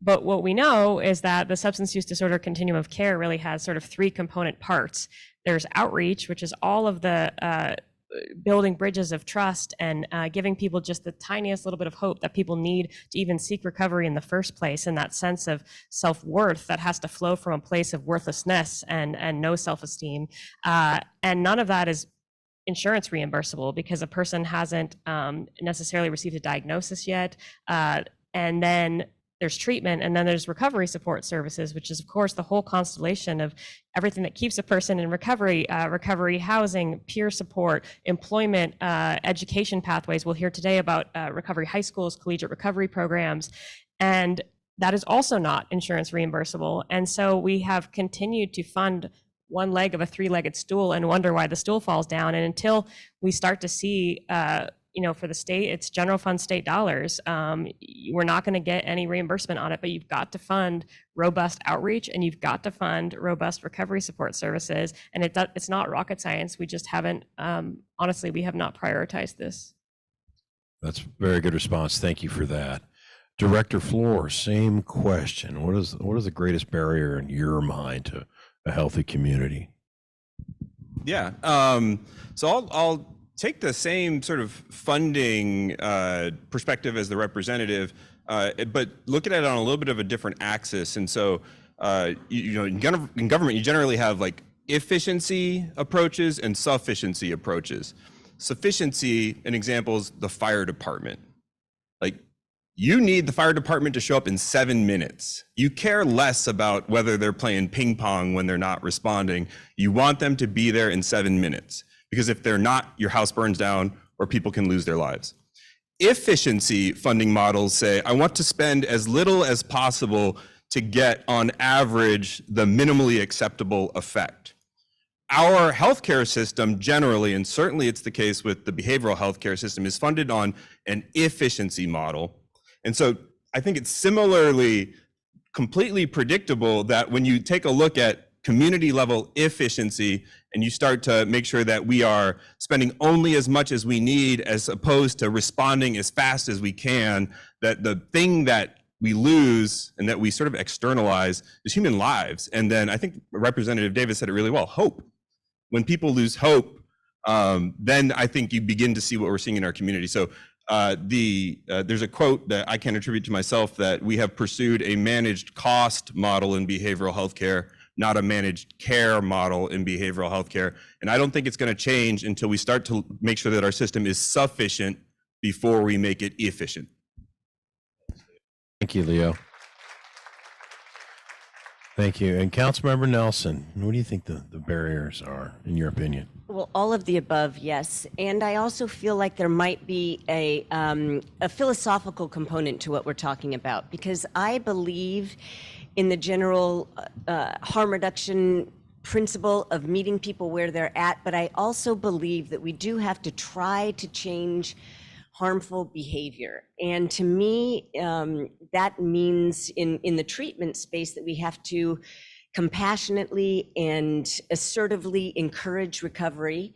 But what we know is that the substance use disorder continuum of care really has sort of three component parts. There's outreach, which is all of the building bridges of trust and giving people just the tiniest little bit of hope that people need to even seek recovery in the first place, and that sense of self-worth that has to flow from a place of worthlessness and no self-esteem. And none of that is insurance reimbursable because a person hasn't necessarily received a diagnosis yet. And then there's treatment, and then there's recovery support services, which is, of course, the whole constellation of everything that keeps a person in recovery, recovery housing, peer support, employment, education pathways. We'll hear today about recovery high schools, collegiate recovery programs, and that is also not insurance reimbursable. And so we have continued to fund one leg of a three-legged stool and wonder why the stool falls down. And until we start to see, for the state, it's general fund state dollars. We're not going to get any reimbursement on it, but you've got to fund robust outreach and you've got to fund robust recovery support services. And it's not rocket science. We just haven't, honestly, we have not prioritized this. That's a very good response. Thank you for that. Director Floor, same question. What is the greatest barrier in your mind to a healthy community? Yeah. So I'll take the same sort of funding perspective as the representative, but look at it on a little bit of a different axis. And so, in government, you generally have like efficiency approaches and sufficiency approaches. Sufficiency, an example is the fire department. Like, you need the fire department to show up in 7 minutes. You care less about whether they're playing ping pong when they're not responding. You want them to be there in 7 minutes, because if they're not, your house burns down or people can lose their lives. Efficiency funding models say, I want to spend as little as possible to get, on average, the minimally acceptable effect. our healthcare system generally, and certainly it's the case with the behavioral healthcare system, is funded on an efficiency model. And so I think it's similarly completely predictable that when you take a look at community level efficiency and you start to make sure that we are spending only as much as we need as opposed to responding as fast as we can, that the thing that we lose and that we sort of externalize is human lives. And then I think Representative Davis said it really well, hope. When people lose hope, then I think you begin to see what we're seeing in our community. So there's a quote that I can attribute to myself, that we have pursued a managed cost model in behavioral healthcare, not a managed care model in behavioral healthcare. And I don't think it's going to change until we start to make sure that our system is sufficient before we make it efficient. Thank you, Leo. Thank you. And Councilmember Nelson, what do you think the barriers are, in your opinion? Well, all of the above, yes. And I also feel like there might be a philosophical component to what we're talking about, because I believe in the general harm reduction principle of meeting people where they're at, but I also believe that we do have to try to change harmful behavior. And to me, that means in the treatment space that we have to compassionately and assertively encourage recovery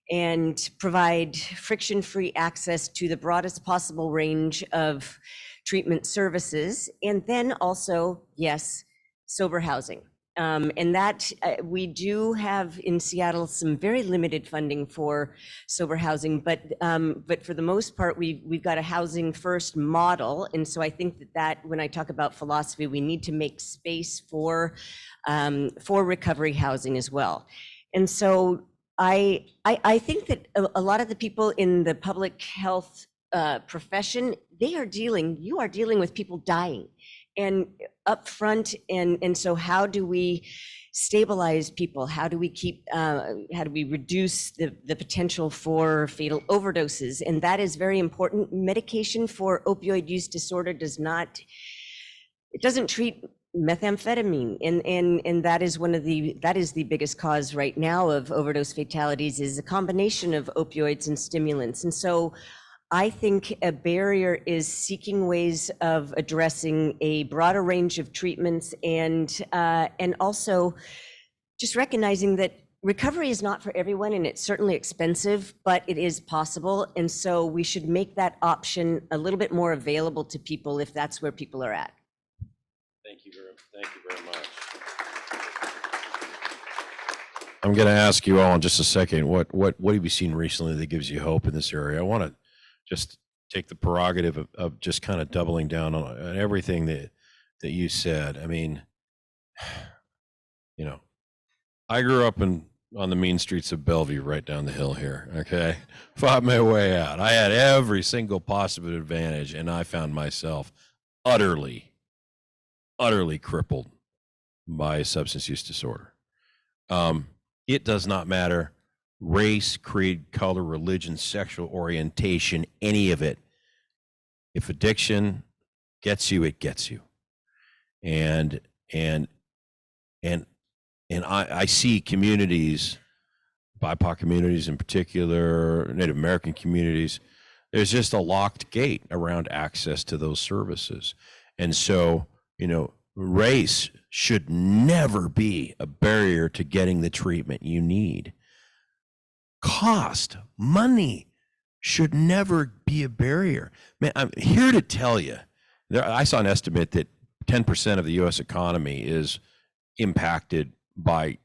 and provide friction-free access to the broadest possible range of treatment services. And then also, yes, sober housing. And that we do have in Seattle some very limited funding for sober housing, but for the most part, we've got a housing first model. And so I think that when I talk about philosophy, we need to make space for recovery housing as well. And so I think that a lot of the people in the public health profession, you are dealing with people dying and up front. And so how do we stabilize people? How do we reduce the potential for fatal overdoses? And that is very important. Medication for opioid use disorder doesn't treat methamphetamine. And that is the biggest cause right now of overdose fatalities, is a combination of opioids and stimulants. And so I think a barrier is seeking ways of addressing a broader range of treatments, and also just recognizing that recovery is not for everyone, and it's certainly expensive, but it is possible. And so we should make that option a little bit more available to people if that's where people are at. Thank you very much. I'm going to ask you all in just a second, what have you seen recently that gives you hope in this area? I want to just take the prerogative of just kind of doubling down on everything that you said. I mean, I grew up on the mean streets of Bellevue, right down the hill here. Okay. Fought my way out. I had every single possible advantage, and I found myself utterly crippled by a substance use disorder. It does not matter race, creed, color, religion, sexual orientation, any of it. If addiction gets you, it gets you. And I see communities, BIPOC communities in particular, Native American communities, there's just a locked gate around access to those services. And so, race should never be a barrier to getting the treatment you need. Cost, money should never be a barrier. Man, I'm here to tell you, I saw an estimate that 10% of the U.S. economy is impacted by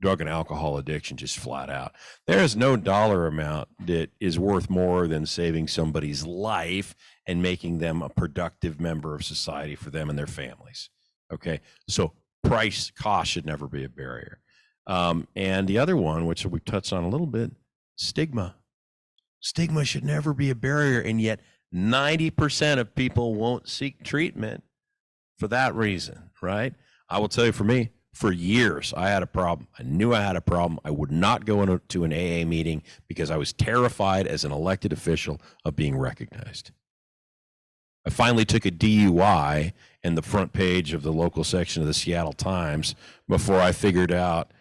drug and alcohol addiction, just flat out. There is no dollar amount that is worth more than saving somebody's life and making them a productive member of society for them and their families. Okay, so cost should never be a barrier. And the other one, which we touched on a little bit, stigma. Stigma should never be a barrier, and yet 90% of people won't seek treatment for that reason, right? I will tell you, for me, for years, I had a problem. I knew I had a problem. I would not go into an AA meeting because I was terrified as an elected official of being recognized. I finally took a DUI in the front page of the local section of the Seattle Times before I figured out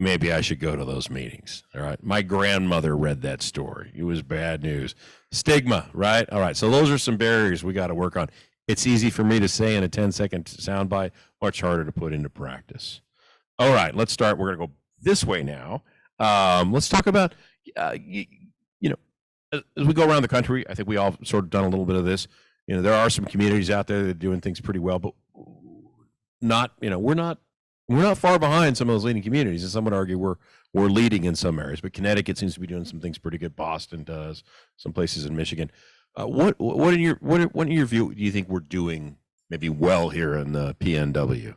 maybe I should go to those meetings. All right. My grandmother read that story. It was bad news. Stigma, right? All right. So those are some barriers we got to work on. It's easy for me to say in a 10-second soundbite, much harder to put into practice. All right. Let's start. We're going to go this way now. Let's talk about, as we go around the country, I think we all sort of done a little bit of this. There are some communities out there that are doing things pretty well, but we're not far behind some of those leading communities. And some would argue we're leading in some areas, but Connecticut seems to be doing some things pretty good. Boston does, some places in Michigan. What in your view do you think we're doing maybe well here in the PNW?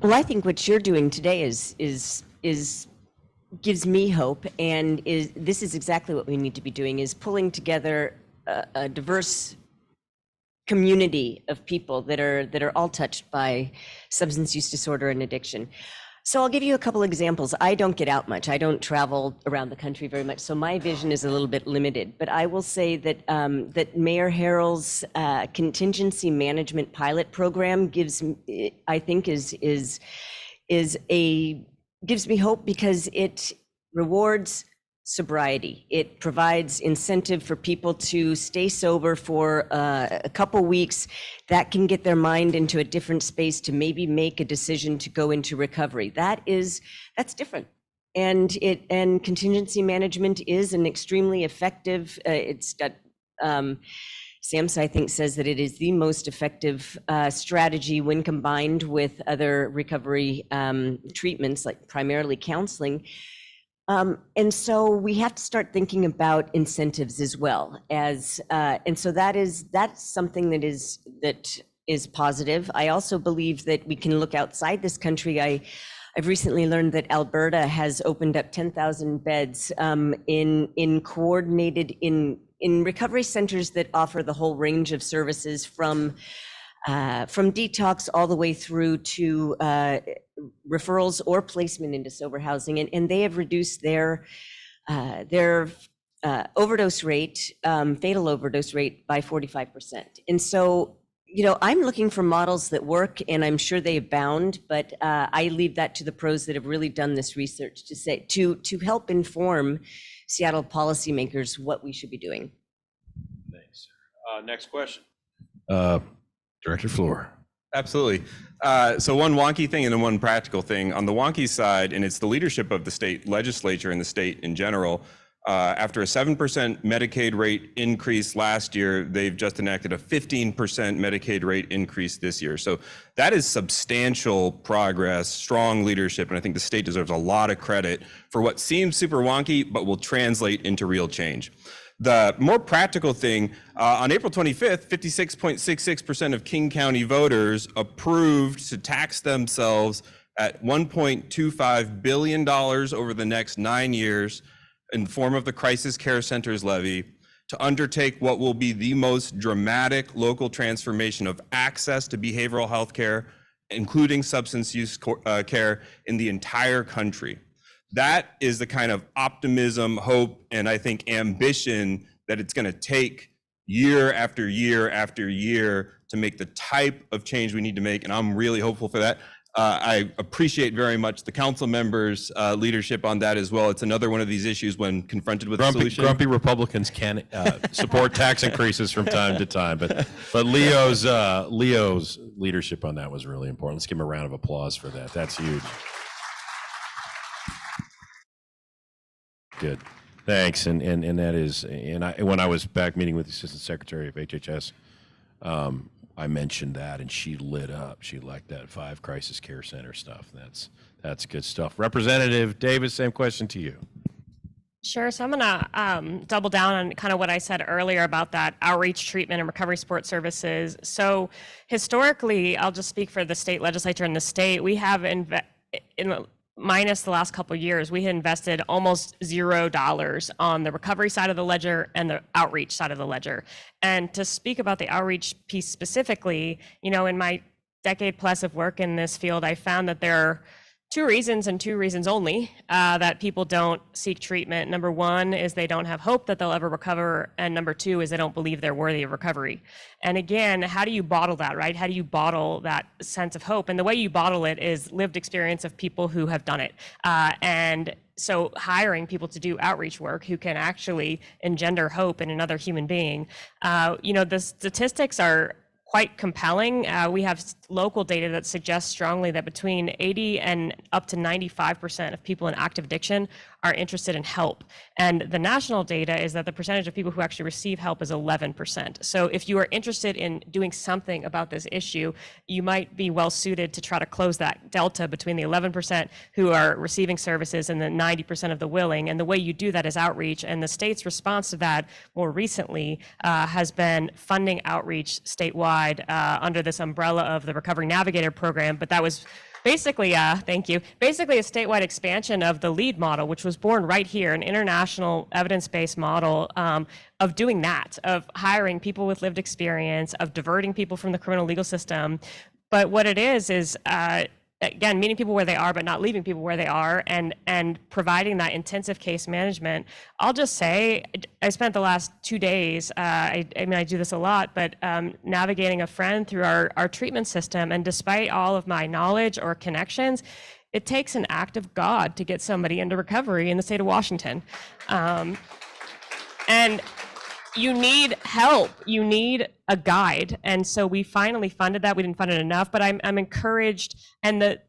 Well, I think what you're doing today is gives me hope, and this is exactly what we need to be doing, is pulling together a diverse community of people that are all touched by substance use disorder and addiction. So I'll give you a couple examples. I don't get out much. I don't travel around the country very much, so my vision is a little bit limited. But I will say that that Mayor Harrell's contingency management pilot program gives me hope, because it rewards sobriety. It provides incentive for people to stay sober for a couple weeks. That can get their mind into a different space to maybe make a decision to go into recovery. That's different. And contingency management is an extremely effective, it's got, SAMHSA, I think, says that it is the most effective strategy when combined with other recovery treatments, like primarily counseling. And so we have to start thinking about incentives as well as, and so that's something that is positive. I also believe that we can look outside this country. I've recently learned that Alberta has opened up 10,000 beds in coordinated in recovery centers that offer the whole range of services from detox all the way through to referrals or placement into sober housing, and they have reduced their overdose rate, fatal overdose rate, by 45%. And so, I'm looking for models that work, and I'm sure they abound, but I leave that to the pros that have really done this research to help inform Seattle policymakers what we should be doing. Thanks. Next question. Director Fleur. Absolutely. So one wonky thing and then one practical thing. On the wonky side, and it's the leadership of the state legislature and the state in general, after a 7% Medicaid rate increase last year, they've just enacted a 15% Medicaid rate increase this year. So that is substantial progress, strong leadership, and I think the state deserves a lot of credit for what seems super wonky, but will translate into real change. The more practical thing, on April 25th, 56.66% of King County voters approved to tax themselves at $1.25 billion over the next 9 years in the form of the Crisis Care Centers levy to undertake what will be the most dramatic local transformation of access to behavioral health care, including substance use care, in the entire country. That is the kind of optimism, hope, and I think ambition that it's going to take year after year after year to make the type of change we need to make, and I'm really hopeful for that. I appreciate very much the council members' leadership on that as well. It's another one of these issues when confronted with a solution. Grumpy Republicans can support tax increases from time to time, but Leo's leadership on that was really important. Let's give him a round of applause for that. That's huge. Good, thanks. And that is, when I was back meeting with the Assistant Secretary of HHS, I mentioned that, and she lit up. She liked that 5 crisis care center stuff. That's good stuff. Representative Davis, same question to you. Sure. So I'm going to double down on kind of what I said earlier about that outreach, treatment, and recovery support services. So historically, I'll just speak for the state legislature and the state, we have minus the last couple of years, we had invested almost $0 on the recovery side of the ledger and the outreach side of the ledger. And to speak about the outreach piece specifically, in my decade plus of work in this field, I found that there Two reasons and two reasons only that people don't seek treatment. Number one is they don't have hope that they'll ever recover. And number two is they don't believe they're worthy of recovery. And again, how do you bottle that, right? How do you bottle that sense of hope? And the way you bottle it is lived experience of people who have done it. And so hiring people to do outreach work who can actually engender hope in another human being. The statistics are quite compelling. We have local data that suggests strongly that between 80 and up to 95% of people in active addiction are interested in help. And the national data is that the percentage of people who actually receive help is 11%. So if you are interested in doing something about this issue, you might be well suited to try to close that delta between the 11% who are receiving services and the 90% of the willing. And the way you do that is outreach. And the state's response to that more recently has been funding outreach statewide under this umbrella of the Recovery Navigator program. But that was basically, thank you, basically a statewide expansion of the LEAD model, which was born right here, an international evidence-based model of doing that, of hiring people with lived experience, of diverting people from the criminal legal system. But what it is again, meeting people where they are, but not leaving people where they are, and providing that intensive case management. I'll just say, I spent the last 2 days, I do this a lot, but navigating a friend through our treatment system. And despite all of my knowledge or connections, it takes an act of God to get somebody into recovery in the state of Washington. And you need help, you need a guide. And so we finally funded that. We didn't fund it enough, but I'm encouraged. And the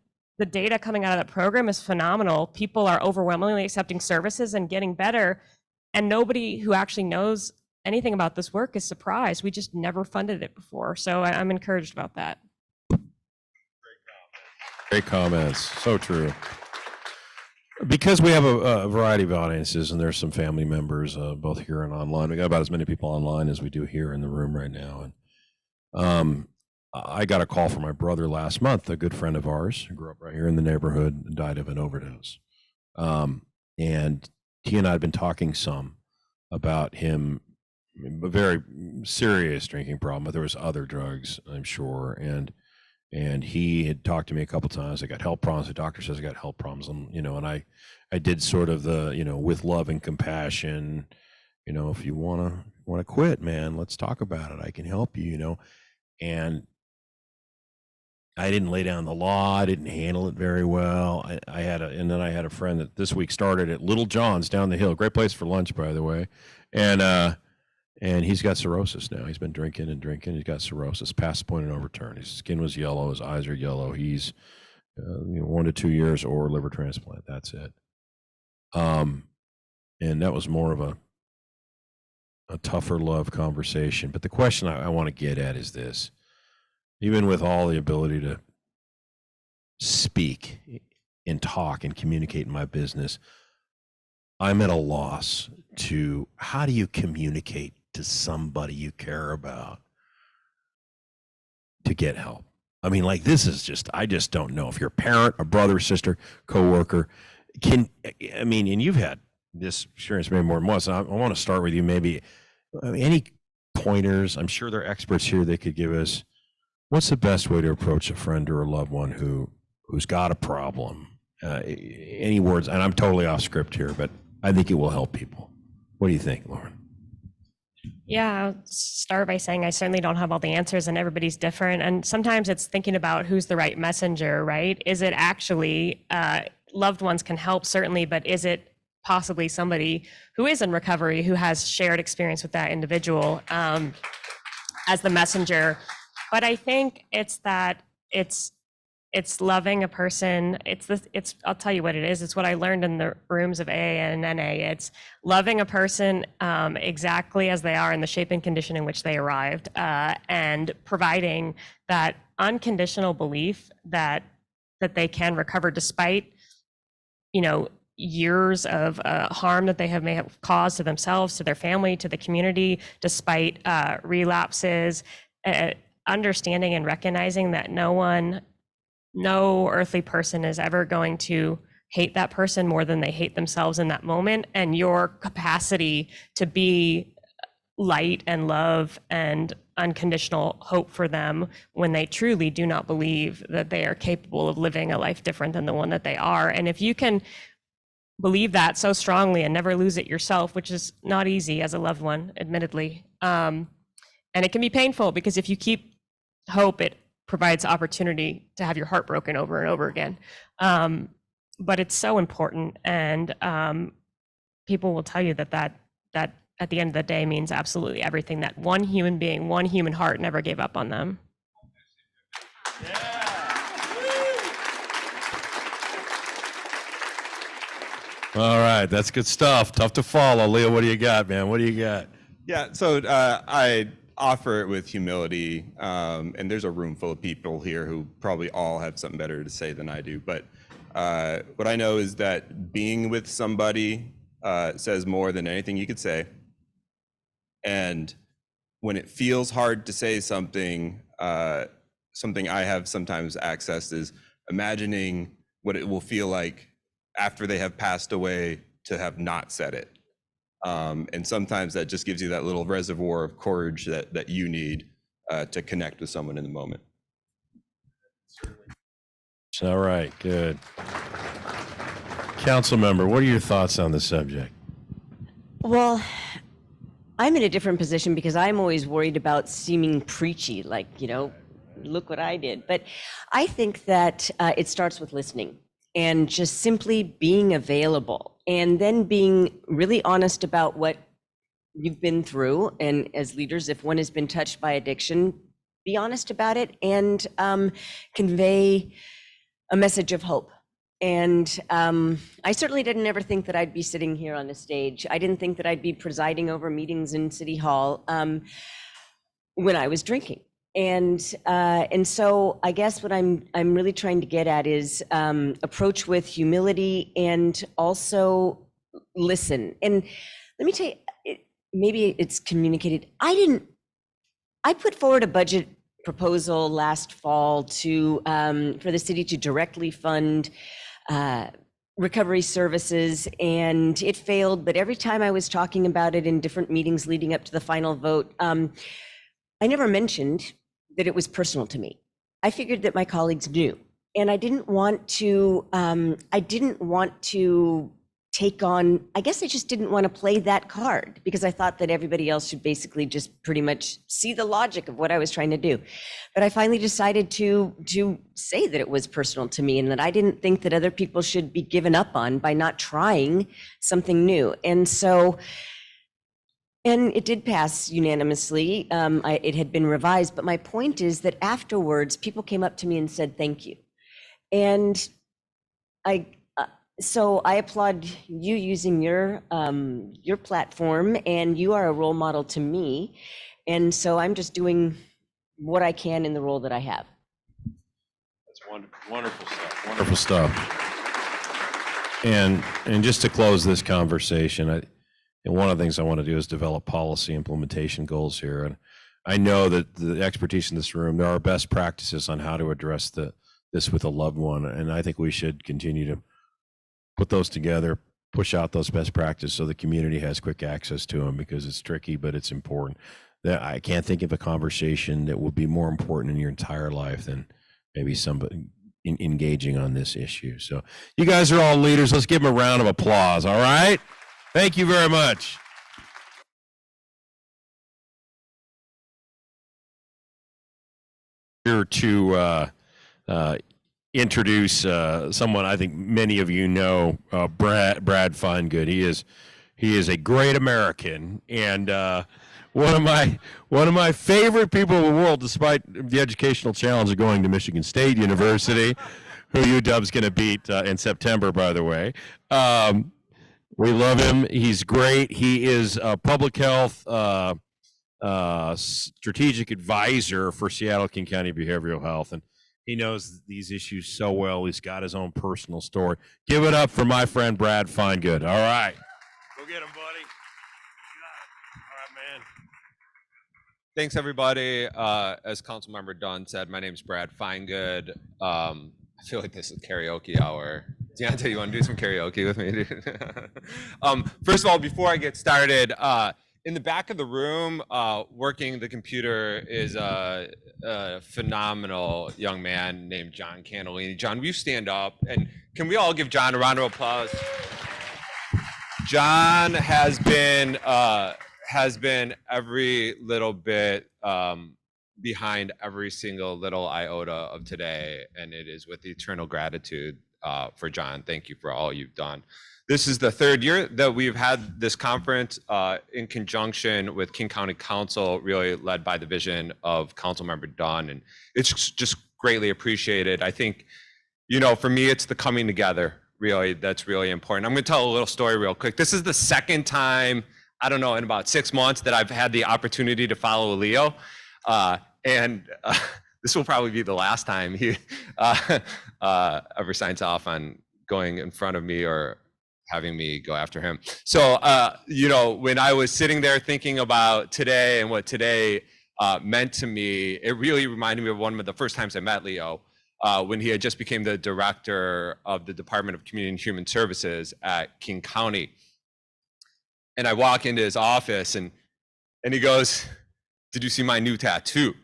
data coming out of that program is phenomenal. People are overwhelmingly accepting services and getting better. And nobody who actually knows anything about this work is surprised. We just never funded it before. So I'm encouraged about that. Great comments. So true. Because we have a variety of audiences, and there's some family members, both here and online. We got about as many people online as we do here in the room right now. And I got a call from my brother last month, a good friend of ours who grew up right here in the neighborhood and died of an overdose. And he and I had been talking some about him, a very serious drinking problem, but there was other drugs, I'm sure. And he had talked to me a couple times. I got health problems. The doctor says I got health problems. And I did sort of the, with love and compassion, if you want to quit, man, let's talk about it. I can help you, and I didn't lay down the law. I didn't handle it very well. And then I had a friend that this week started at Little John's down the hill. Great place for lunch, by the way. And he's got cirrhosis now. He's been drinking and drinking. He's got cirrhosis, past the point of no return. His skin was yellow. His eyes are yellow. He's 1 to 2 years or liver transplant. That's it. And that was more of a tougher love conversation. But the question I want to get at is this. Even with all the ability to speak and talk and communicate in my business, I'm at a loss to how do you communicate to somebody you care about to get help? I mean, like, this is just, I just don't know if you're a parent, a brother, sister, coworker, and you've had this experience maybe more than once. I want to start with you, maybe any pointers. I'm sure there are experts here that could give us, what's the best way to approach a friend or a loved one who's got a problem? Any words, and I'm totally off script here, but I think it will help people. What do you think, Lauren? Yeah, I'll start by saying I certainly don't have all the answers, and everybody's different. And sometimes it's thinking about who's the right messenger, right? Is it actually, loved ones can help, certainly, but is it possibly somebody who is in recovery, who has shared experience with that individual as the messenger? But I think it's that it's loving a person. I'll tell you what it is. It's what I learned in the rooms of AA and NA. It's loving a person exactly as they are in the shape and condition in which they arrived, and providing that unconditional belief that they can recover despite, years of harm that they may have caused to themselves, to their family, to the community, despite relapses, understanding and recognizing that no earthly person is ever going to hate that person more than they hate themselves in that moment. And your capacity to be light and love and unconditional hope for them when they truly do not believe that they are capable of living a life different than the one that they are. And if you can believe that so strongly and never lose it yourself, which is not easy as a loved one, admittedly, and it can be painful because if you keep hope, it provides opportunity to have your heart broken over and over again. But it's so important, and people will tell you that at the end of the day means absolutely everything, that one human being, one human heart never gave up on them. All right, that's good stuff. Tough to follow. Leo, what do you got, man? What do you got? Yeah, so I offer it with humility, and there's a room full of people here who probably all have something better to say than I do. But what I know is that being with somebody says more than anything you could say. And when it feels hard to say something, something I have sometimes accessed is imagining what it will feel like after they have passed away to have not said it. And sometimes that just gives you that little reservoir of courage that you need to connect with someone in the moment. All right, good. Council member, what are your thoughts on the subject? Well, I'm in a different position because I'm always worried about seeming preachy, like, look what I did. But I think that it starts with listening and just simply being available, and then being really honest about what you've been through. And as leaders, if one has been touched by addiction, be honest about it and convey a message of hope. And I certainly didn't ever think that I'd be sitting here on a stage. I didn't think that I'd be presiding over meetings in City Hall when I was drinking. And so I guess what I'm really trying to get at is approach with humility and also listen. And let me tell you, maybe it's communicated. I put forward a budget proposal last fall to for the city to directly fund recovery services, and it failed. But every time I was talking about it in different meetings leading up to the final vote, I never mentioned that it was personal to me. I figured that my colleagues knew, and I didn't want to take on, I guess I just didn't want to play that card, because I thought that everybody else should basically just pretty much see the logic of what I was trying to do. But I finally decided to say that it was personal to me, and that I didn't think that other people should be given up on by not trying something new. And so, and it did pass unanimously. It had been revised, but my point is that afterwards, people came up to me and said, thank you. And so I applaud you using your platform, and you are a role model to me. And so I'm just doing what I can in the role that I have. That's wonderful stuff. Wonderful stuff. And just to close this conversation, and one of the things I want to do is develop policy implementation goals here. And I know that the expertise in this room, there are best practices on how to address this with a loved one. And I think we should continue to put those together, push out those best practices so the community has quick access to them, because it's tricky, but it's important. I can't think of a conversation that would be more important in your entire life than maybe somebody engaging on this issue. So you guys are all leaders. Let's give them a round of applause. All right. Thank you very much. Here to introduce someone I think many of you know, Brad Finegood. He is a great American, and one of my favorite people in the world, despite the educational challenge of going to Michigan State University, who UW's going to beat in September, by the way. We love him. He's great. He is a public health strategic advisor for Seattle-King County Behavioral Health, and he knows these issues so well. He's got his own personal story. Give it up for my friend Brad Finegood. All right. Go get him, buddy. You got it. All right, man. Thanks, everybody. As Councilmember Dunn said, my name is Brad Finegood. I feel like this is karaoke hour. Deontay, you want to do some karaoke with me? First of all, before I get started, in the back of the room, working the computer is a phenomenal young man named John Candolini. John, will you stand up? And can we all give John a round of applause? John has been every little bit behind every single little iota of today, and it is with eternal gratitude for John. Thank you for all you've done. This is the third year that we've had this conference in conjunction with King County Council, really led by the vision of Councilmember Dunn, and it's just greatly appreciated. I think, you know, for me, it's the coming together, really, that's really important. I'm gonna tell a little story real quick. This is the second time, I don't know, in about 6 months that I've had the opportunity to follow Leo, and this will probably be the last time he ever signs off on going in front of me or having me go after him. So, you know, when I was sitting there thinking about today and what today meant to me, it really reminded me of one of the first times I met Leo, when he had just became the director of the Department of Community and Human Services at King County. And I walk into his office and he goes, "Did you see my new tattoo?"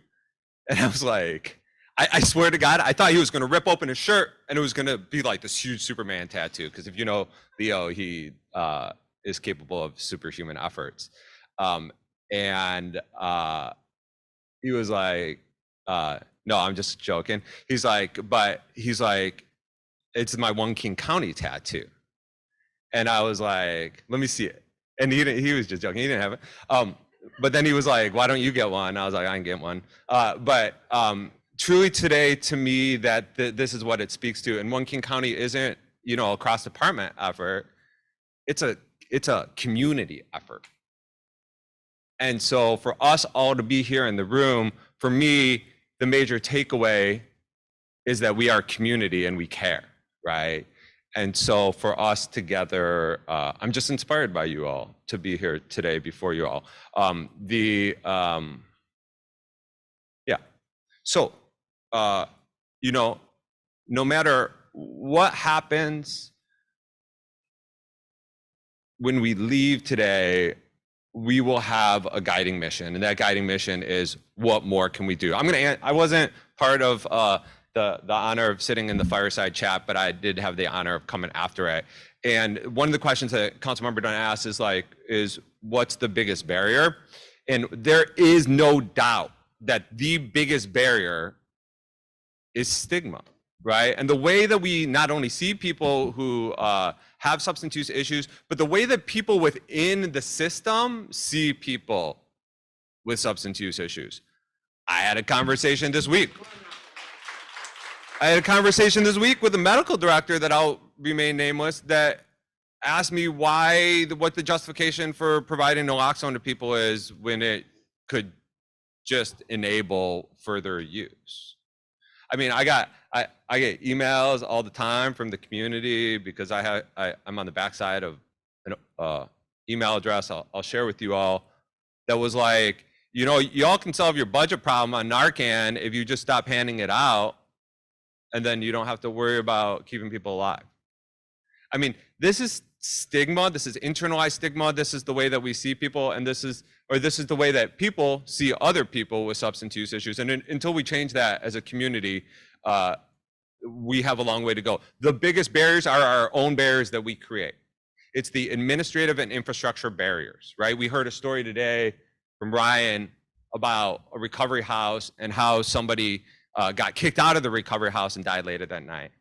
And I was like, I swear to God, I thought he was going to rip open his shirt and it was going to be like this huge Superman tattoo. Because if you know Leo, he is capable of superhuman efforts. And he was like, no, I'm just joking. He's like, it's my One King County tattoo. And I was like, let me see it. And he was just joking. He didn't have it. But then he was like, why don't you get one? I was like, I can get one. Truly today, to me, that this is what it speaks to. And One King County isn't, you know, a cross-department effort. It's a community effort. And so for us all to be here in the room, for me, the major takeaway is that we are community and we care, right? And so for us together, I'm just inspired by you all to be here today before you all. Yeah. So, you know, no matter what happens when we leave today, we will have a guiding mission, and that guiding mission is what more can we do? I wasn't part of the honor of sitting in the fireside chat, but I did have the honor of coming after it. And one of the questions that Councilmember Dunn asked is what's the biggest barrier? And there is no doubt that the biggest barrier is stigma, right? And the way that we not only see people who have substance use issues, but the way that people within the system see people with substance use issues. I had a conversation this week with a medical director that I'll remain nameless that asked me what the justification for providing naloxone to people is when it could just enable further use. I mean, I get emails all the time from the community because I'm on the backside of an email address I'll share with you all that was like, you know, y'all can solve your budget problem on Narcan if you just stop handing it out, and then you don't have to worry about keeping people alive. I mean, this is stigma. This is internalized stigma. This is the way that we see people, and this is the way that people see other people with substance use issues. And until we change that as a community, we have a long way to go. The biggest barriers are our own barriers that we create. It's the administrative and infrastructure barriers, right? We heard a story today from Ryan about a recovery house and how somebody got kicked out of the recovery house and died later that night.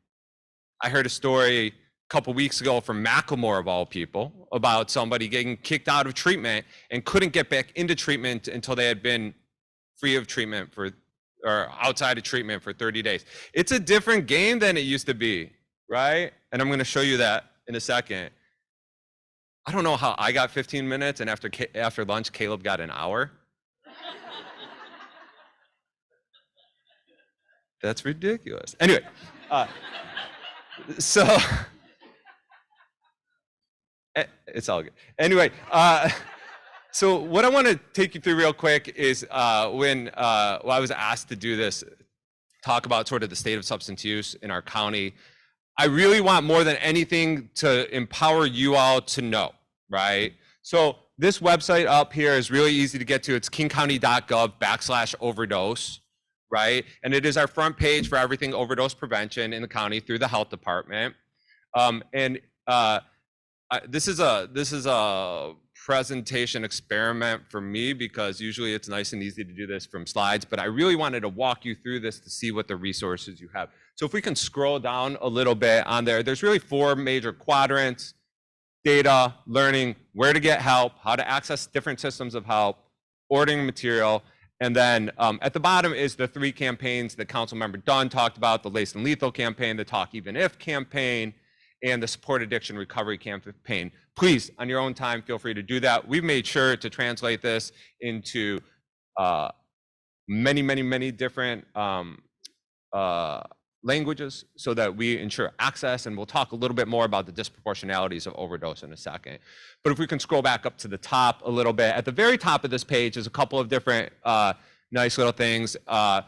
I heard a story a couple weeks ago from Macklemore, of all people, about somebody getting kicked out of treatment and couldn't get back into treatment until they had been free of treatment or outside of treatment for 30 days. It's a different game than it used to be, right? And I'm going to show you that in a second. I don't know how I got 15 minutes and after lunch, Caleb got an hour. That's ridiculous. Anyway, so it's all good. Anyway, so what I want to take you through real quick is when I was asked to do this, talk about sort of the state of substance use in our county. I really want more than anything to empower you all to know, right? So this website up here is really easy to get to. It's kingcounty.gov/overdose, right? And it is our front page for everything overdose prevention in the county through the health department. This is a presentation experiment for me because usually it's nice and easy to do this from slides, but I really wanted to walk you through this to see what the resources you have. So if we can scroll down a little bit on there, there's really 4 major quadrants: data, learning, where to get help, how to access different systems of help, ordering material, and then at the bottom is the 3 campaigns that Councilmember Dunn talked about: the Laced and Lethal campaign, the Talk Even If campaign, and the Support Addiction Recovery campaign. Please, on your own time, feel free to do that. We've made sure to translate this into many different languages so that we ensure access, and we'll talk a little bit more about the disproportionalities of overdose in a second. But if we can scroll back up to the top a little bit, at the very top of this page is a couple of different nice little things that,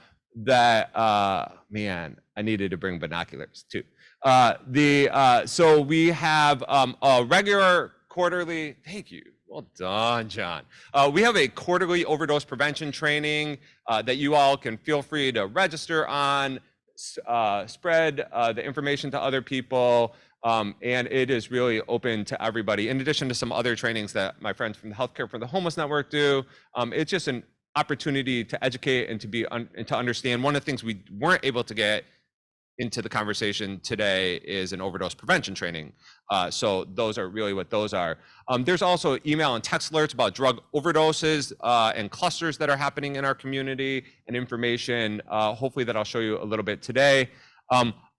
man, I needed to bring binoculars too. So we have a regular quarterly, thank you, well done, John. We have a quarterly overdose prevention training that you all can feel free to register on, spread the information to other people, and it is really open to everybody. In addition to some other trainings that my friends from the Healthcare for the Homeless Network do, it's just an opportunity to educate and to understand. One of the things we weren't able to get into the conversation today is an overdose prevention training. So those are really what those are. There's also email and text alerts about drug overdoses and clusters that are happening in our community, and information, hopefully, that I'll show you a little bit today.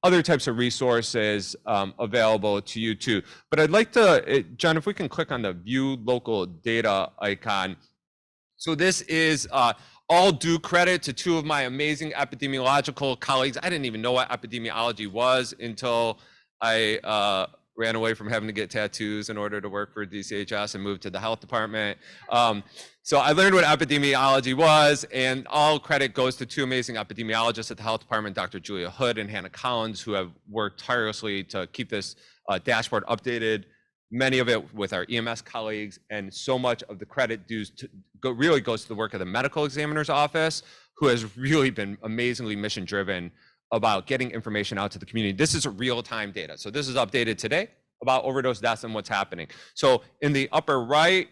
Other types of resources available to you too. But I'd like to, John, if we can click on the view local data icon. So this is all due credit to 2 of my amazing epidemiological colleagues. I didn't even know what epidemiology was until I ran away from having to get tattoos in order to work for DCHS and moved to the health department. So I learned what epidemiology was, and all credit goes to 2 amazing epidemiologists at the health department, Dr. Julia Hood and Hannah Collins, who have worked tirelessly to keep this dashboard updated, many of it with our EMS colleagues, and so much of the credit really goes to the work of the medical examiner's office, who has really been amazingly mission driven about getting information out to the community. This is real-time data. So this is updated today about overdose deaths and what's happening. So in the upper right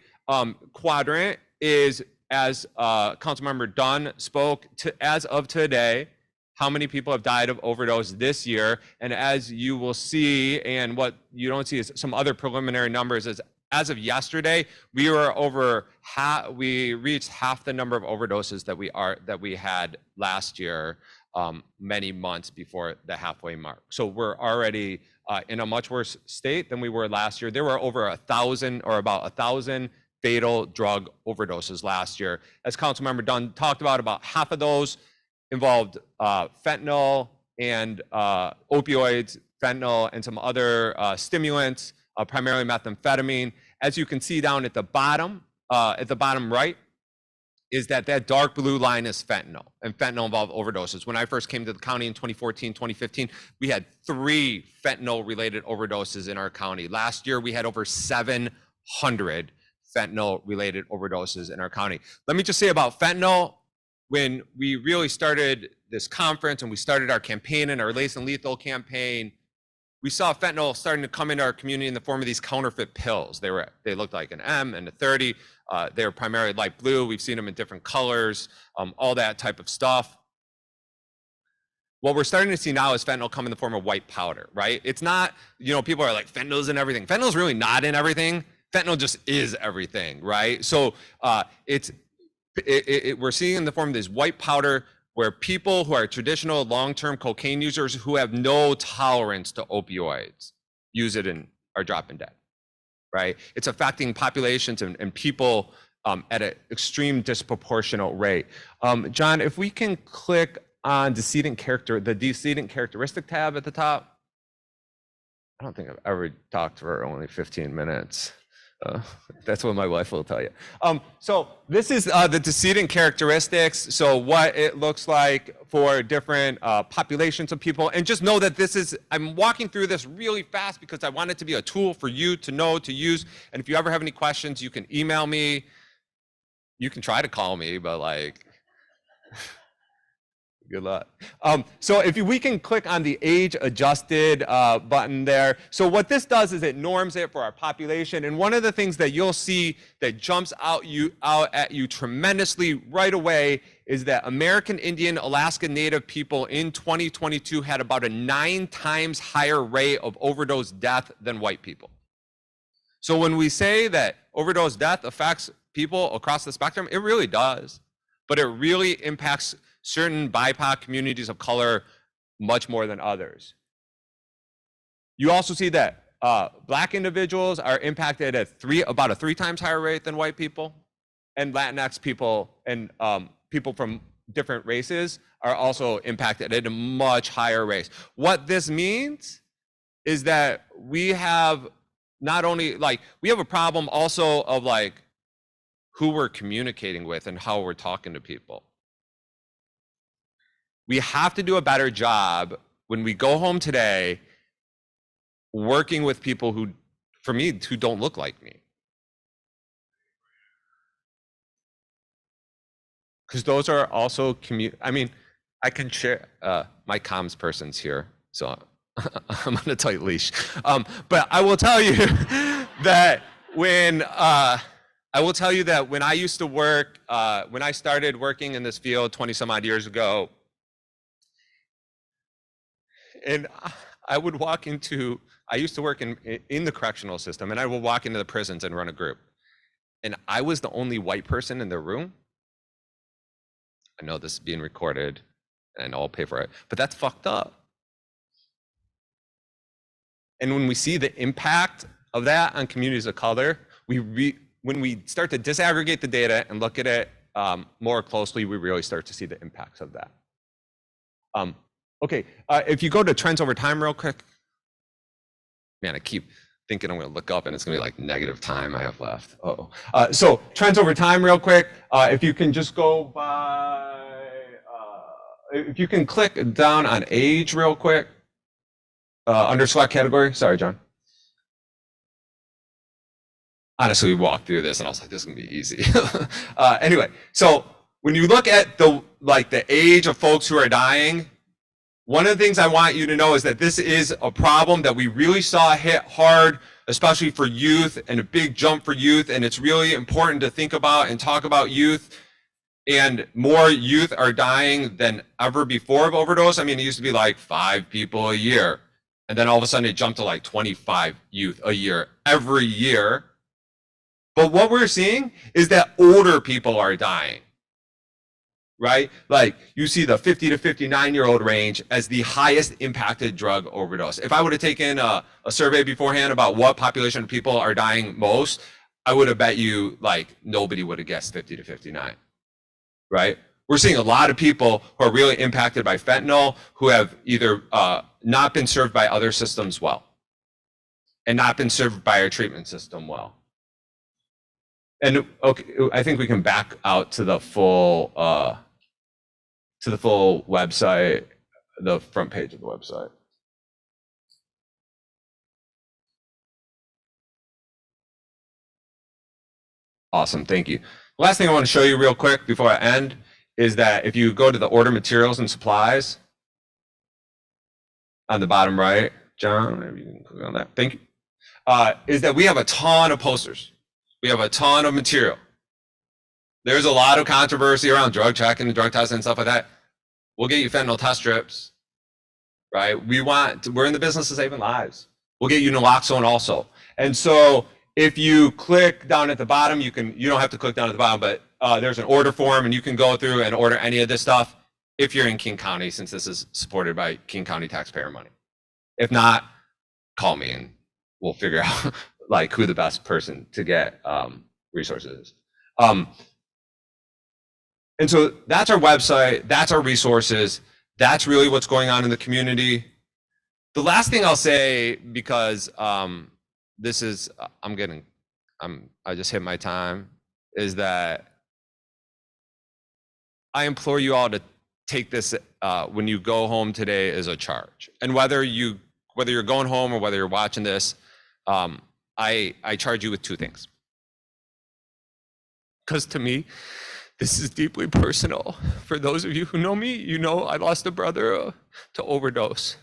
quadrant is, as Councilmember Dunn spoke to, as of today, how many people have died of overdose this year. And as you will see, and what you don't see is some other preliminary numbers, is as of yesterday, we were over we reached half the number of overdoses that we had last year, many months before the halfway mark. So we're already in a much worse state than we were last year. There were over 1,000 or about 1,000 fatal drug overdoses last year. As Councilmember Dunn talked about half of those involved fentanyl and opioids, fentanyl and some other stimulants, primarily methamphetamine. As you can see down at the bottom right, is that dark blue line is fentanyl, and fentanyl involved overdoses. When I first came to the county in 2014, 2015, we had 3 fentanyl-related overdoses in our county. Last year, we had over 700 fentanyl-related overdoses in our county. Let me just say about fentanyl, when we really started this conference and we started our campaign and our Laced and Lethal campaign, we saw fentanyl starting to come into our community in the form of these counterfeit pills. They looked like an M and a 30. They were primarily light blue. We've seen them in different colors, all that type of stuff. What we're starting to see now is fentanyl come in the form of white powder, right? It's not, people are like, fentanyl's in everything. Fentanyl's really not in everything. Fentanyl just is everything, right? So we're seeing in the form of this white powder, where people who are traditional long-term cocaine users who have no tolerance to opioids use it and are dropping dead, right? It's affecting populations and people at an extreme disproportionate rate. John, if we can click on the decedent characteristic tab at the top. I don't think I've ever talked for only 15 minutes. That's what my wife will tell you. So this is the decedent characteristics. So what it looks like for different populations of people. And just know that this is, I'm walking through this really fast because I want it to be a tool for you to know, to use. And if you ever have any questions, you can email me. You can try to call me, but like, good luck. So if we can click on the age adjusted button there. So what this does is it norms it for our population. And one of the things that you'll see that jumps out at you tremendously right away is that American Indian, Alaska Native people in 2022 had about a 9 times higher rate of overdose death than white people. So when we say that overdose death affects people across the spectrum, it really does. But it really impacts certain BIPOC communities of color much more than others. You also see that Black individuals are impacted at about a 3 times higher rate than white people, and Latinx people and people from different races are also impacted at a much higher rate. What this means is that we have not only we have a problem also of who we're communicating with and how we're talking to people. We have to do a better job when we go home today working with people who, for me, who don't look like me. Because those are also I mean, I can share, my comms person's here, so I'm on a tight leash. But I will tell you that when I used to work, when I started working in this field 20 some odd years ago, and I would walk into, I used to work in the correctional system, and I would walk into the prisons and run a group. And I was the only white person in the room. I know this is being recorded, and I'll pay for it, but that's fucked up. And when we see the impact of that on communities of color, when we start to disaggregate the data and look at it more closely, we really start to see the impacts of that. Okay, if you go to trends over time real quick. Man, I keep thinking I'm gonna look up and it's gonna be like negative time I have left. So trends over time real quick. If you can just go by, if you can click down on age real quick, under select category. Sorry, John. Honestly, we walked through this and I was like, this is gonna be easy. Anyway, so when you look at the age of folks who are dying, one of the things I want you to know is that this is a problem that we really saw hit hard, especially for youth, and a big jump for youth. And it's really important to think about and talk about youth. And more youth are dying than ever before of overdose. I mean, it used to be like 5 people a year. And then all of a sudden it jumped to like 25 youth a year, every year. But what we're seeing is that older people are dying. Right? Like you see the 50 to 59-year-old range as the highest impacted drug overdose. If I would have taken a survey beforehand about what population of people are dying most, I would have bet you nobody would have guessed 50 to 59, right? We're seeing a lot of people who are really impacted by fentanyl who have either not been served by other systems well and not been served by our treatment system well. And okay, I think we can back out to the full website, the front page of the website. Awesome, thank you. Last thing I want to show you real quick before I end is that if you go to the order materials and supplies on the bottom right, John, maybe you can click on that. Thank you. Is that we have a ton of posters. We have a ton of material. There's a lot of controversy around drug checking and drug testing and stuff like that. We'll get you fentanyl test strips, right? We're in the business of saving lives. We'll get you naloxone also. And so if you click down at the bottom, you don't have to click down at the bottom, but there's an order form and you can go through and order any of this stuff if you're in King County, since this is supported by King County taxpayer money. If not, call me and we'll figure out who the best person to get resources is. And so that's our website, that's our resources, that's really what's going on in the community. The last thing I'll say, because I'm I just hit my time, is that I implore you all to take this when you go home today as a charge. And whether you're going home or whether you're watching this, I charge you with two things. Because to me, this is deeply personal. For those of you who know me, you know I lost a brother to overdose.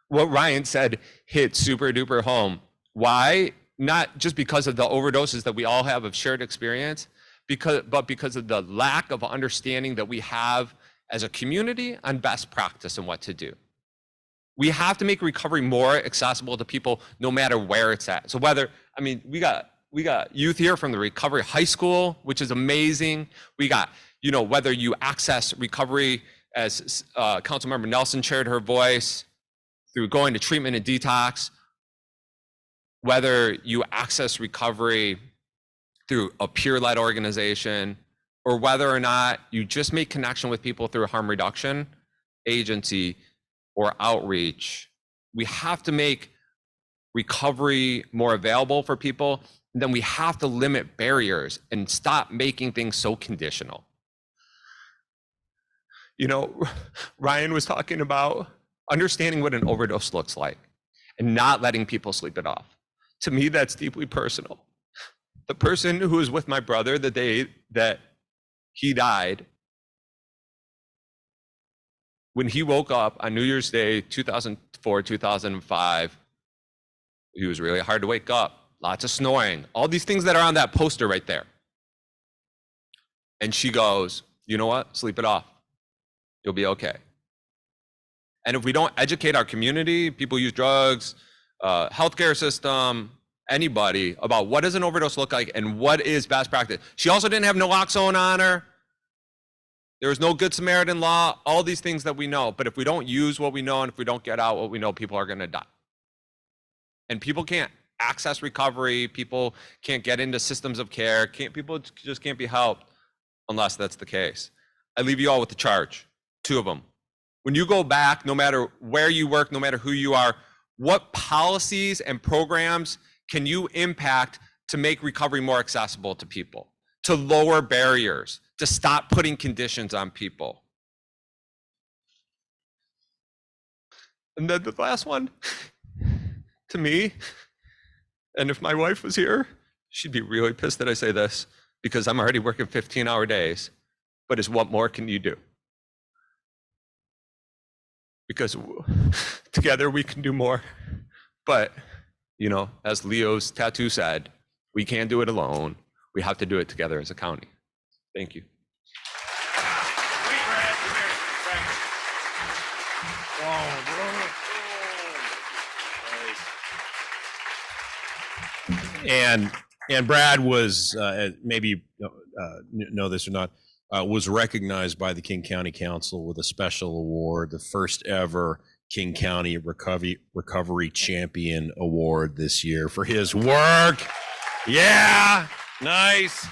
What Ryan said hit super duper home. Why? Not just because of the overdoses that we all have of shared experience, but because of the lack of understanding that we have as a community on best practice and what to do. We have to make recovery more accessible to people no matter where it's at. So we got youth here from the Recovery High School, which is amazing. We got, whether you access recovery, as Councilmember Nelson shared her voice, through going to treatment and detox, whether you access recovery through a peer-led organization, or whether or not you just make connection with people through a harm reduction agency or outreach. We have to make recovery more available for people. And then we have to limit barriers and stop making things so conditional. Ryan was talking about understanding what an overdose looks like and not letting people sleep it off. To me, that's deeply personal. The person who was with my brother the day that he died, when he woke up on New Year's Day, 2004, 2005, he was really hard to wake up, lots of snoring, all these things that are on that poster right there. And she goes, you know what? Sleep it off. You'll be okay. And if we don't educate our community, people use drugs, healthcare system, anybody, about what does an overdose look like and what is best practice. She also didn't have naloxone on her. There was no Good Samaritan law, all these things that we know. But if we don't use what we know and if we don't get out what we know, people are going to die. And people can't access recovery. People can't get into systems of care. People just can't be helped unless that's the case. I leave you all with the charge, two of them. When you go back, no matter where you work, no matter who you are, what policies and programs can you impact to make recovery more accessible to people, to lower barriers, to stop putting conditions on people? And then the last one, to me, and if my wife was here, she'd be really pissed that I say this because I'm already working 15-hour days, but is what more can you do? Because together we can do more. But, as Leo's tattoo said, we can't do it alone. We have to do it together as a county. Thank you. And Brad was, maybe you know this or not, was recognized by the King County Council with a special award, the first ever King County Recovery Champion Award this year for his work. Yeah, nice.